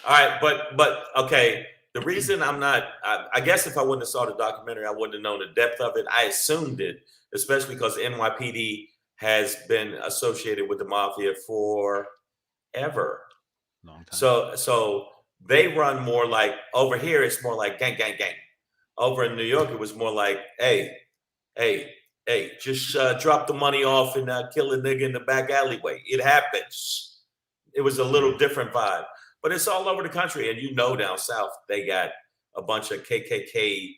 All right, but okay. The reason I'm not, I guess if I wouldn't have saw the documentary, I wouldn't have known the depth of it. I assumed it, especially because NYPD has been associated with the mafia forever. Long time. So they run more like, over here it's more like gang. Over in New York it was more like, hey, just drop the money off and kill a nigga in the back alleyway. It happens. It was a little different vibe. But it's all over the country. And you know down south, they got a bunch of KKK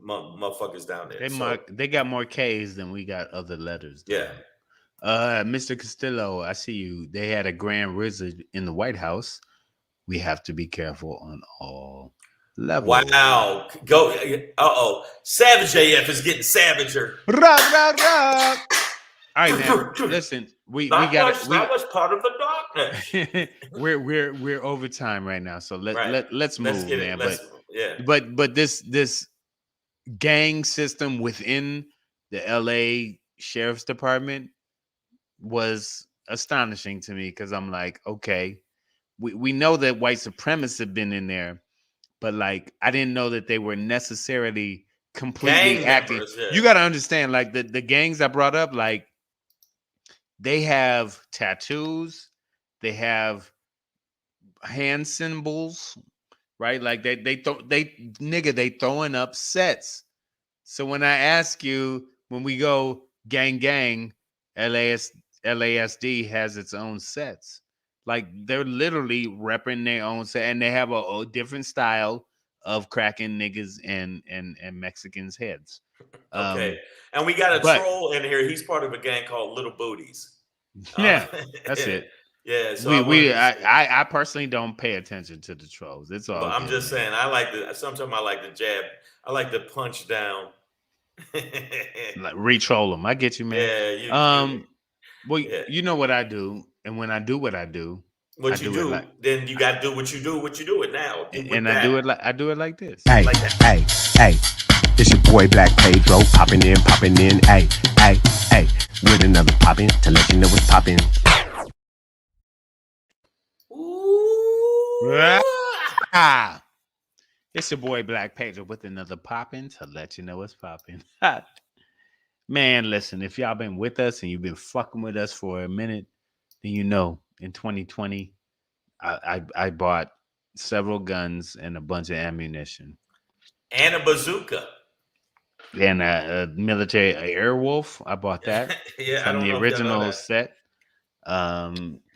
motherfuckers down there. They got more Ks than we got other letters. Yeah. Mr. Castillo, I see you. They had a grand wizard in the White House. We have to be careful on all levels. Wow. Go. Savage AF is getting savager. Rock. All right, man. Listen, we got it. That was part of the darkness. we're over time right now, so let's move, man. But this gang system within the LA Sheriff's Department was astonishing to me because I'm like, okay, we know that white supremacists have been in there, but like I didn't know that they were necessarily completely active. You got to understand, like the gangs I brought up, like. They have tattoos. They have hand symbols, right? Like they throwing up sets. So when I ask you, when we go gang gang, LASD has its own sets. Like they're literally repping their own set, and they have a different style of cracking niggas and Mexicans' heads. Okay, and we got a But troll in here. He's part of a gang called Little Booties. yeah, that's it. Yeah, so I wanted to say, I personally don't pay attention to the trolls. It's all but I'm good, just man. saying, I like the sometimes I like to jab, I like to punch down. Like re-troll them. I get you, man. Yeah, you Well, yeah. you know what I do, and when I do what I do, I What you do it do, like, then you got to do what you do. What you do it now with and that. I do it like this. Hey, Like that. hey, it's your boy Black Pedro, popping in, hey, with another poppin' to let you know what's poppin'. Ooh. Ah, it's your boy Black Pedro with another popping to let you know what's popping. Man, listen, if y'all been with us and you've been fucking with us for a minute, then you know in 2020, I bought several guns and a bunch of ammunition. And a bazooka. And a military Airwolf. I bought that Yeah, I from don't the know if y'all know original that. set.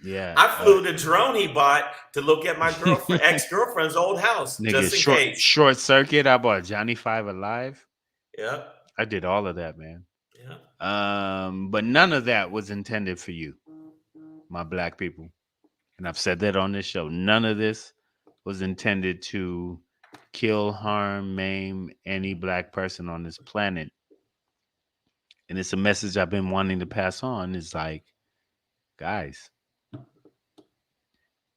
Yeah. I flew the drone he bought to look at my ex-girlfriend's old house, Nigga, just in case. short circuit. I bought Johnny 5 Alive. Yeah, I did all of that, man. yeah. But none of that was intended for you, my black people. And I've said that on this show. None of this was intended to kill, harm, maim any black person on this planet. And it's a message I've been wanting to pass on. Is like, guys,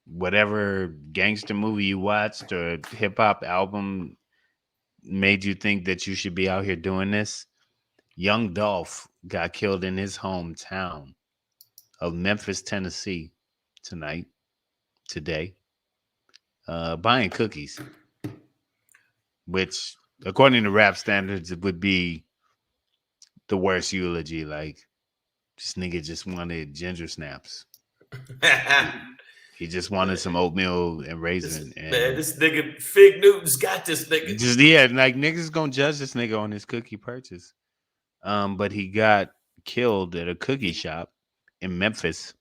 whatever gangster movie you watched or hip hop album made you think that you should be out here doing this, Young Dolph got killed in his hometown of Memphis, Tennessee today, buying cookies, which according to rap standards, it would be the worst eulogy. Like, this nigga just wanted ginger snaps. He just wanted some oatmeal and raisin. This nigga Fig Newton's got this nigga. Just like niggas gonna judge this nigga on his cookie purchase. But he got killed at a cookie shop in Memphis.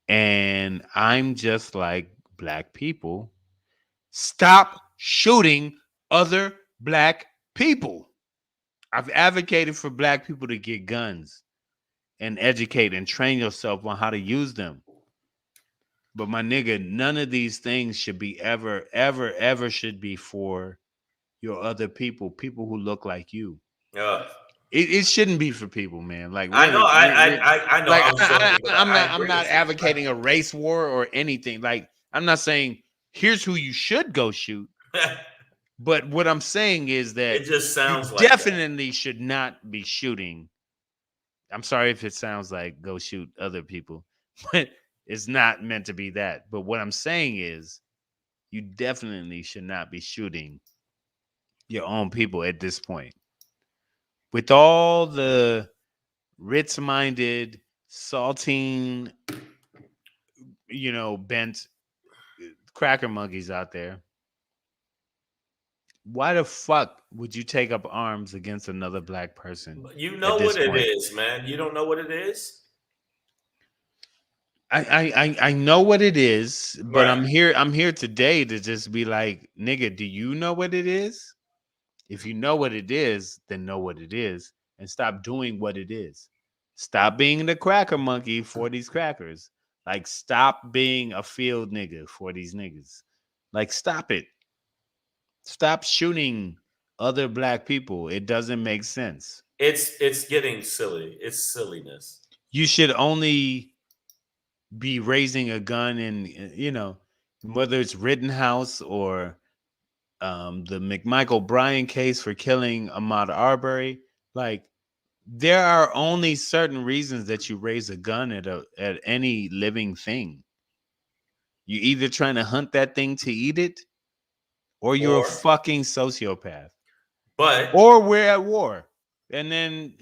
And I'm just like, black people, stop shooting other black people. I've advocated for black people to get guns and educate and train yourself on how to use them. But my nigga, none of these things should be ever should be for your other people who look like you. It shouldn't be for people, man. Like, really, I know, I know. Like, I was joking, but I'm not advocating a race war or anything. Like, I'm not saying here's who you should go shoot. But what I'm saying is that it just sounds you like definitely should not be shooting. I'm sorry if it sounds like go shoot other people, but it's not meant to be that. But what I'm saying is you definitely should not be shooting your own people at this point. With all the Ritz-minded, saltine, bent cracker monkeys out there, why the fuck would you take up arms against another black person? You know what it is, man. You don't know what it is? I know what it is, but Right. I'm here today to just be like, nigga, do you know what it is? If you know what it is, then know what it is and stop doing what it is. Stop being the cracker monkey for these crackers. Like, stop being a field nigga for these niggas. Like, stop it. Stop shooting other black people. It doesn't make sense. It's getting silly. It's silliness. You should only be raising a gun in, whether it's Rittenhouse or the McMichael Bryan case for killing Ahmaud Arbery. Like, there are only certain reasons that you raise a gun at any living thing. You either trying to hunt that thing to eat it, or you're a fucking sociopath. Or we're at war. And then,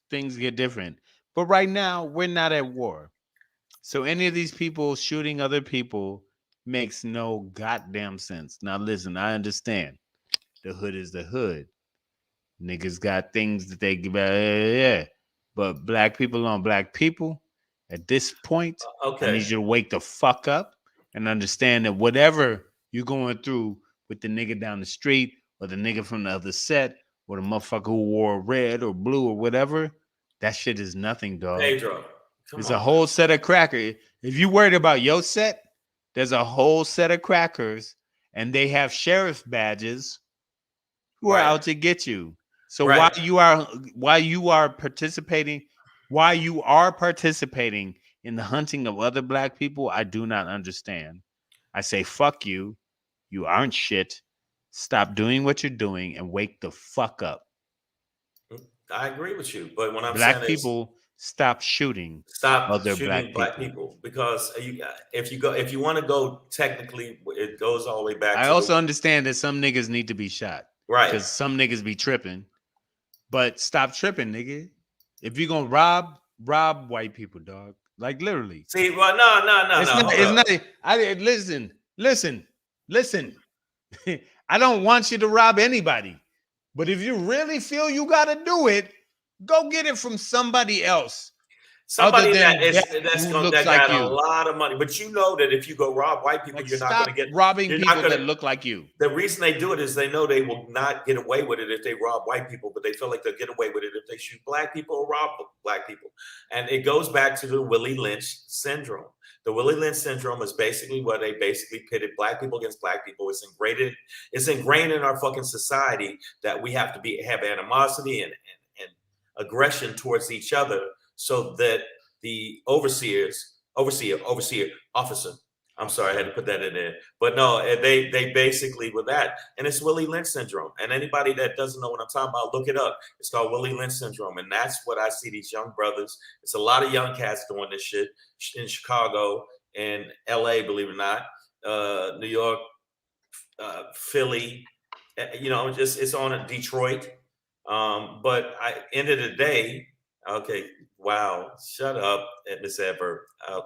things get different. But right now, we're not at war. So any of these people shooting other people makes no goddamn sense. Now listen, I understand. The hood is the hood. Niggas got things that they give out. Yeah. But black people on black people, at this point, I need you to wake the fuck up and understand that whatever you're going through with the nigga down the street or the nigga from the other set or the motherfucker who wore red or blue or whatever, that shit is nothing, dog. Pedro, there's a whole set of crackers. If you worried about your set, there's a whole set of crackers and they have sheriff badges who are out to get you. So while you are participating in the hunting of other black people, I do not understand. I say fuck you. You aren't shit. Stop doing what you're doing and wake the fuck up. I agree with you, but when I'm black saying people stop shooting other black people because if you want to go technically, it goes all the way back. I also understand that some niggas need to be shot, right? Because some niggas be tripping. But stop tripping, nigga. If you're gonna rob white people, dog. Like literally. See, well, no. Listen. I don't want you to rob anybody. But if you really feel you gotta do it, go get it from somebody else. Somebody that got a lot of money. But you know that if you go rob white people, you're not going to get robbing people that look like you. The reason they do it is they know they will not get away with it if they rob white people, but they feel like they'll get away with it if they shoot black people or rob black people. And it goes back to the Willie Lynch syndrome. The Willie Lynch syndrome is basically where they basically pitted black people against black people. It's ingrained in our fucking society that we have to have animosity and aggression towards each other. So that the officer, I'm sorry, I had to put that in there. But no, they basically with that. And it's Willie Lynch syndrome. And anybody that doesn't know what I'm talking about, look it up. It's called Willie Lynch syndrome. And that's what I see these young brothers. It's a lot of young cats doing this shit in Chicago and LA, believe it or not, New York, Philly, it's on Detroit. But end of the day, okay. Wow, shut up, Miss Edberg.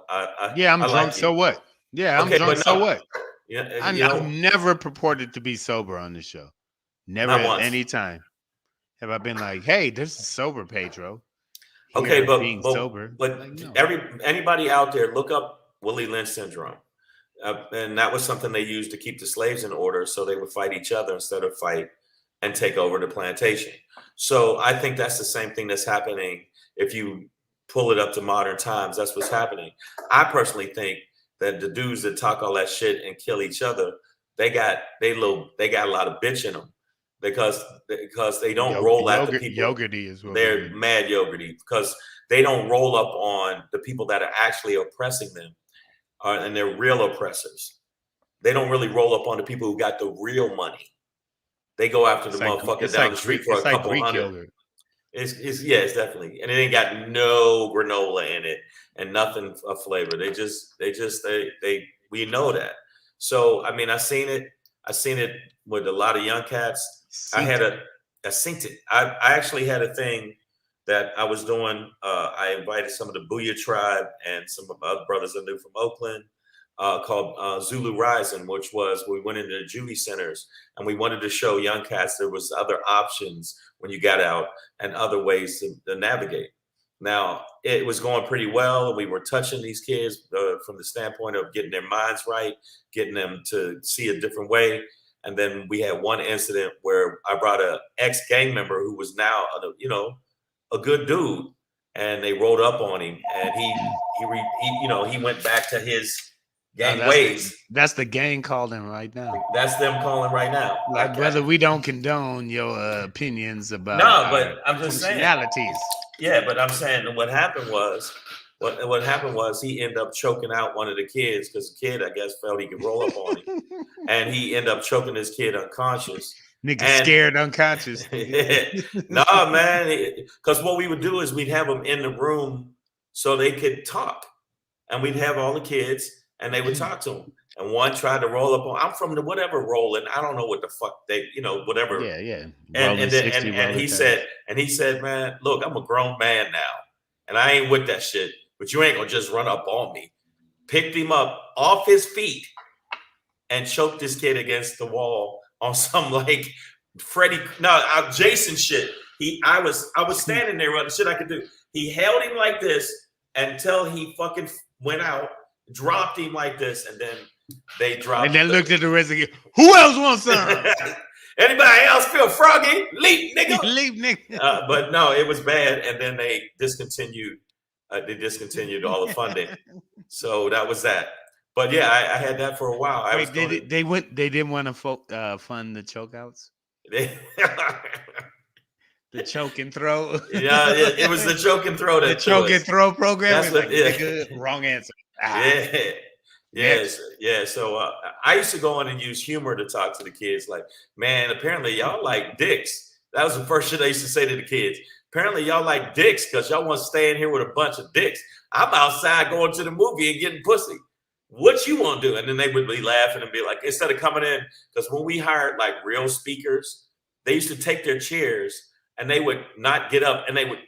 I'm drunk. Like so what? Yeah, I'm drunk. So what? Yeah, I've never purported to be sober on this show. Never at any time have I been like, "Hey, this is sober, Pedro." Okay, but being sober. But like, no. Anybody out there, look up Willie Lynch syndrome, and that was something they used to keep the slaves in order, so they would fight each other instead of fight and take over the plantation. So I think that's the same thing that's happening. If you pull it up to modern times, that's what's happening. I personally think that the dudes that talk all that shit and kill each other, they got a lot of bitch in them because they don't roll at the people. Yogurty is what they're mad yogurty because they don't roll up on the people that are actually oppressing them, and they're real oppressors. They don't really roll up on the people who got the real money. They go after the motherfucker down the street for a couple hundred. It's definitely, and it ain't got no granola in it and nothing of flavor. We know that. So I mean, I seen it with a lot of young cats. I synced it. I actually had a thing that I was doing. I invited some of the Booyah tribe and some of my other brothers I knew from Oakland, called Zulu Rising, which was we went into the juvie centers and we wanted to show young cats there was other options when you got out and other ways to navigate. Now, it was going pretty well, and we were touching these kids from the standpoint of getting their minds right, getting them to see a different way. And then we had one incident where I brought an ex-gang member who was now, a good dude, and they rolled up on him, and he went back to his gang ways. That's the gang calling right now. That's them calling right now. Like, brother, we don't condone your opinions about but I'm just personalities. Saying. Yeah, but I'm saying what happened was he ended up choking out one of the kids because the kid, I guess, felt he could roll up on him. And he ended up choking his kid unconscious. Nigga scared unconscious. No, man. Because what we would do is we'd have them in the room so they could talk. And we'd have all the kids and they would talk to him. And one tried to roll up on, I'm from the whatever rolling. I don't know what the fuck whatever. Yeah. And he said, man, look, I'm a grown man now. And I ain't with that shit. But you ain't gonna just run up on me. Picked him up off his feet and choked this kid against the wall on some like Jason shit. I was standing there running shit I could do. He held him like this until he fucking went out, dropped him like this, and then they dropped. And then looked at the rest again. Who else wants some? Anybody else feel froggy? Leap, nigga. Leap, nigga. But no, it was bad, and then they discontinued. They discontinued all the funding, so that was that. But yeah, I had that for a while. Wait, they didn't want to fund the chokeouts. The choke and throw. Yeah, it was the choke and throw. The choke and throw program. That's what, wrong answer. Yeah. So I used to go in and use humor to talk to the kids. Like, man, apparently y'all like dicks. That was the first shit I used to say to the kids. Apparently y'all like dicks because y'all want to stay in here with a bunch of dicks. I'm outside going to the movie and getting pussy. What you want to do? And then they would be laughing and be like, instead of coming in, because when we hired like real speakers, they used to take their chairs and they would not get up and they would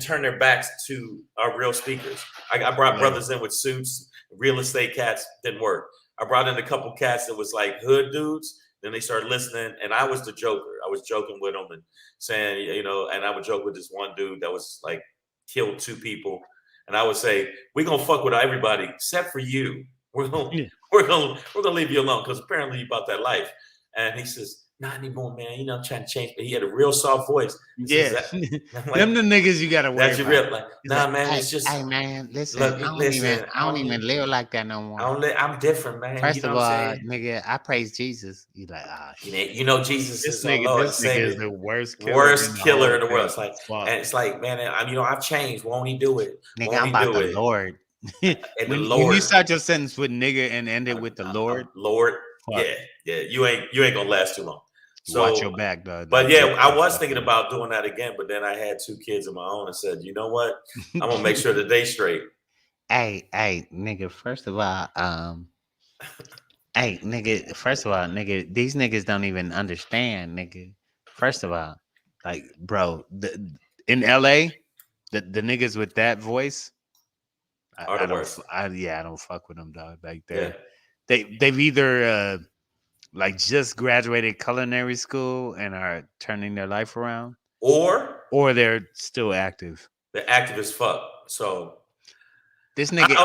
turn their backs to our real speakers. I brought brothers in with suits. Real estate cats didn't work. I brought in a couple cats that was like hood dudes. Then they started listening, and I was the joker. I was joking with them and saying, and I would joke with this one dude that was like killed 2 people. And I would say, we're gonna fuck with everybody except for you. We're gonna leave you alone because apparently you about that life. And he says, not anymore, man. I'm trying to change. But he had a real soft voice. Yeah. Like, them the niggas you gotta worry about. Real, like, nah, man, hey, it's just. Hey, man, listen. I don't even live like that no more. I'm different, man. First of all, nigga, I praise Jesus. You like, Jesus this is nigga, Lord, this nigga is the worst killer in the world. It's like, and it's like, man, I've changed. Won't he do it? Nigga, I'm about the Lord. When you start your sentence with nigga and end it with the Lord, yeah, you ain't gonna last too long. So, watch your back, dog. But yeah, I was thinking about doing that again, but then I had 2 kids of my own and said, you know what? I'm gonna make sure the day's straight. Hey, nigga, first of all, nigga, these niggas don't even understand, nigga. First of all, like, bro, in LA, the niggas with that voice, I don't fuck with them, dog. Like they've either like just graduated culinary school and are turning their life around, or they're still active. They're active as fuck. So this nigga,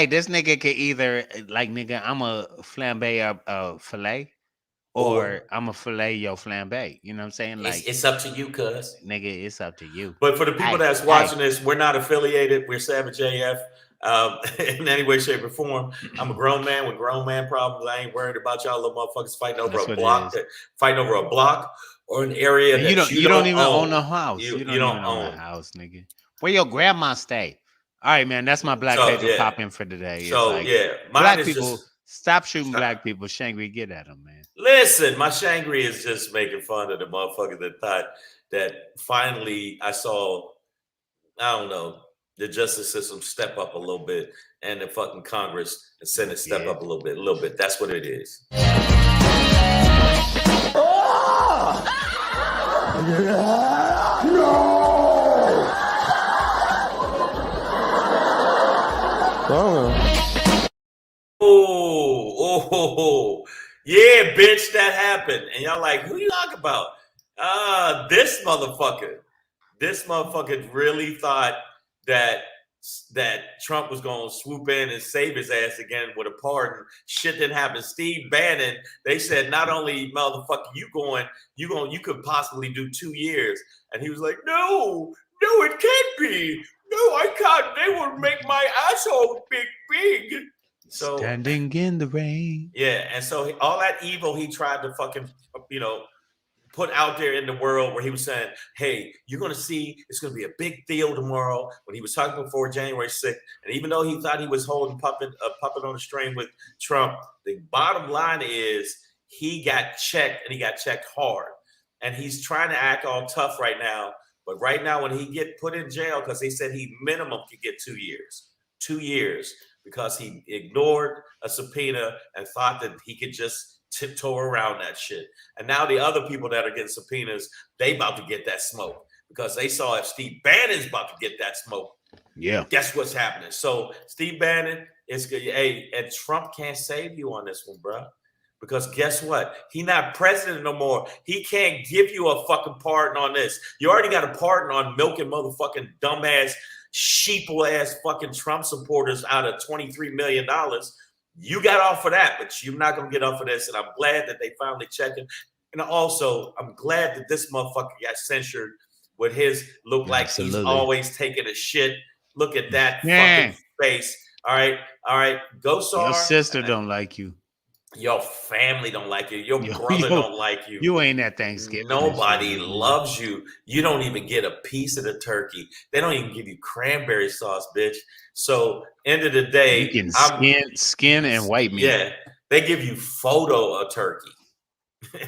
this nigga could either like, nigga, I'm a flambe a fillet, or I'm a fillet your flambe. You know what I'm saying? Like, it's up to you, cuz. Nigga, it's up to you. But for the people that's watching this, we're not affiliated. We're Savage AF. In any way, shape, or form. I'm a grown man with grown man problems. I ain't worried about y'all little motherfuckers fighting over a block or an area that you don't even own a house. You don't own a house, nigga. Where your grandma stay? All right, man. That's my Black Pedro pop in for today. So black people, stop shooting black people. Shangri, get at them, man. Listen, my Shangri is just making fun of the motherfucker that thought that finally I saw, I don't know, the justice system step up a little bit, and the fucking Congress and Senate step up a little bit. That's what it is. Oh, yeah, bitch, that happened. And y'all like, who you talking about? This motherfucker really thought that Trump was going to swoop in and save his ass again with a pardon. Shit didn't happen. Steve Bannon, they said, not only motherfucker, you could possibly do 2 years. And he was like, no, it can't be. No, I can't. They will make my asshole big. So standing in the rain. Yeah, and so all that evil he tried to fucking, put out there in the world, where he was saying, hey, you're going to see it's going to be a big deal tomorrow, when he was talking before January 6th. And even though he thought he was holding a puppet on a string with Trump, the bottom line is he got checked, and he got checked hard. And he's trying to act all tough right now. But right now, when he get put in jail, because they said he minimum could get 2 years. 2 years, because he ignored a subpoena and thought that he could just tiptoe around that shit. And now the other people that are getting subpoenas, they about to get that smoke, because they saw if Steve Bannon's about to get that smoke. Yeah. Guess what's happening? So Steve Bannon, It's good. Hey, and Trump can't save you on this one, bro. Because guess what? He not president no more. He can't give you a fucking pardon on this. You already got a pardon on milking motherfucking dumbass, sheeple ass fucking Trump supporters out of $23 million. You got off of that, but you're not gonna get off of this. And I'm glad that they finally checked him. And also, I'm glad that this motherfucker got censured with his look like he's always taking a shit. Look at that fucking face. All right. Gosar. Your sister don't like you. Your family don't like you. Your brother don't like you. You ain't at Thanksgiving. Nobody loves you. You don't even get a piece of the turkey. They don't even give you cranberry sauce, bitch. So end of the day, you can skin and white meat. Yeah, they give you photo of turkey.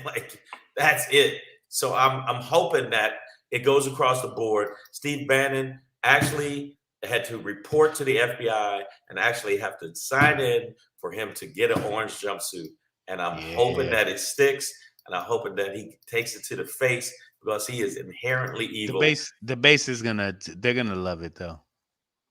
Like that's it. So I'm hoping that it goes across the board. Steve Bannon actually had to report to the FBI and actually have to sign in for him to get an orange jumpsuit. And I'm hoping that it sticks, and I'm hoping that he takes it to the face because he is inherently evil. The base is they're gonna love it though.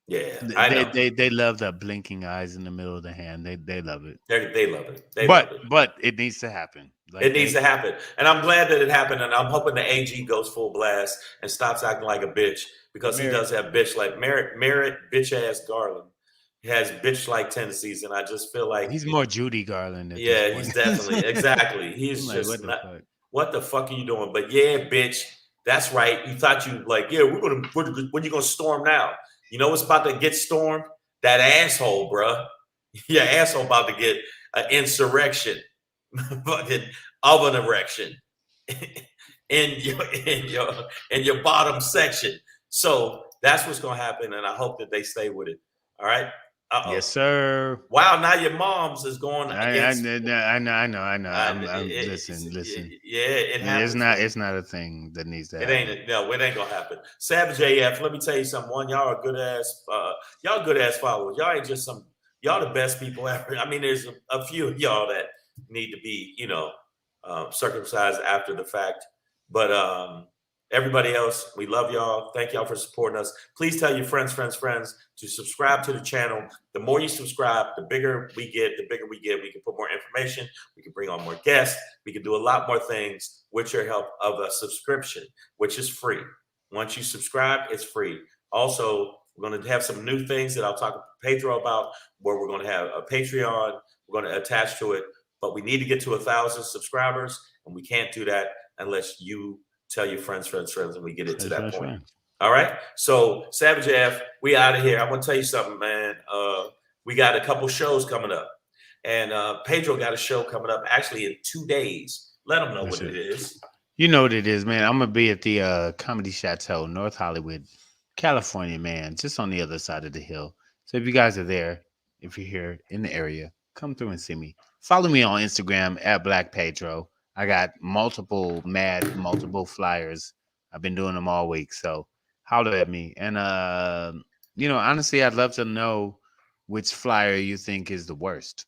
Yeah, I know. They love the blinking eyes in the middle of the hand. They love it. They love it. But it needs to happen. Like it needs to happen. And I'm glad that it happened. And I'm hoping the AG goes full blast and stops acting like a bitch, because he does have bitch like Merritt bitch ass Garland. He has bitch like tendencies, and I just feel like he's more Judy Garland. He's definitely exactly. He's just what the fuck are you doing? But yeah, bitch, that's right. You thought you when you gonna storm now? You know what's about to get stormed? That asshole, bruh. Your asshole about to get an insurrection, fucking oven erection in your bottom section. So that's what's gonna happen, and I hope that they stay with it. All right. Uh-oh. Yes, sir. Wow, now your mom's is going against. I know. Listen. Yeah, it happens. It's not a thing that needs to happen. It ain't gonna happen. Savage AF, let me tell you something. One, y'all are good ass followers. Y'all ain't just y'all the best people ever. I mean, there's a few of y'all that need to be, circumcised after the fact. But everybody else, we love y'all. Thank y'all for supporting us. Please tell your friends to subscribe to the channel. The more you subscribe, the bigger we get. We can put more information. We can bring on more guests. We can do a lot more things with your help of a subscription, which is free. Once you subscribe, it's free. Also, we're going to have some new things that I'll talk to Pedro about, where we're going to have a Patreon. We're going to attach to it, but we need to get to 1,000 subscribers, and we can't do that unless you tell your friends, and we get it to that point. Right. All right. So Savage AF, we out of here. I want to tell you something, man. We got a couple shows coming up, and Pedro got a show coming up actually in 2 days. Let them know what it is. You know what it is, man. I'm gonna be at the Comedy Chateau, North Hollywood, California, man, just on the other side of the hill. So if you guys are there, if you're here in the area, come through and see me. Follow me on Instagram at Black Pedro. I got multiple flyers. I've been doing them all week. So holler at me. And, honestly, I'd love to know which flyer you think is the worst.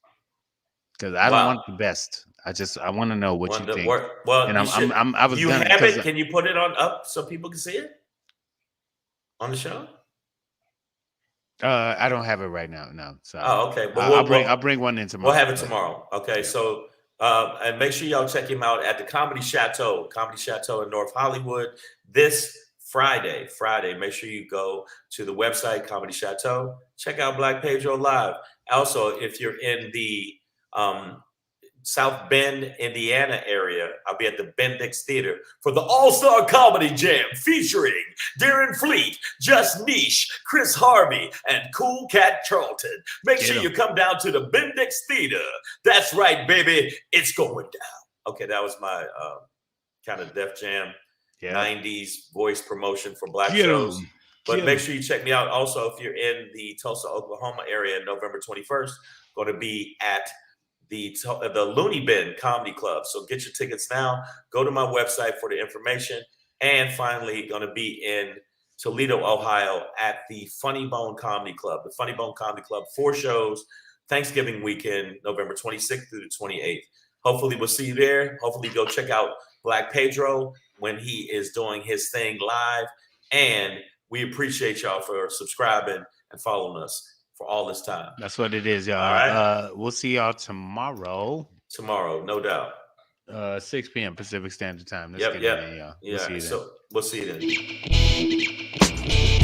Because I don't want the best. I want to know what you think. Well, and you have it? Can you put it up so people can see it on the show? I don't have it right now. No. So okay. Well, I'll bring one in tomorrow. We'll have it tomorrow. Okay. Yeah. So and make sure y'all check him out at the Comedy Chateau in North Hollywood this Friday. Make sure you go to the website, Comedy Chateau. Check out Black Pedro live. Also, if you're in the South Bend, Indiana area, I'll be at the Bendix Theater for the All-Star Comedy Jam featuring Darren Fleet, Just Niche, Chris Harvey, and Cool Cat Charlton. Make sure you come down to the Bendix Theater. That's right, baby. It's going down. Okay, that was my kind of Def Jam 90s voice promotion for Black shows. But make sure you check me out. Also, if you're in the Tulsa, Oklahoma area, November 21st, going to be at the Looney Bin Comedy Club. So get your tickets now. Go to my website for the information. And finally, going to be in Toledo, Ohio at the Funny Bone Comedy Club. The Funny Bone Comedy Club, 4 shows, Thanksgiving weekend, November 26th through the 28th. Hopefully we'll see you there. Hopefully go check out Black Pedro when he is doing his thing live. And we appreciate y'all for subscribing and following us. for all this time. That's what it is, y'all. All right. We'll see y'all tomorrow. Tomorrow, no doubt. 6 p.m. Pacific Standard Time. Let's Yep, get yep. it in, y'all. Yeah. We'll see you then. So we'll see you then.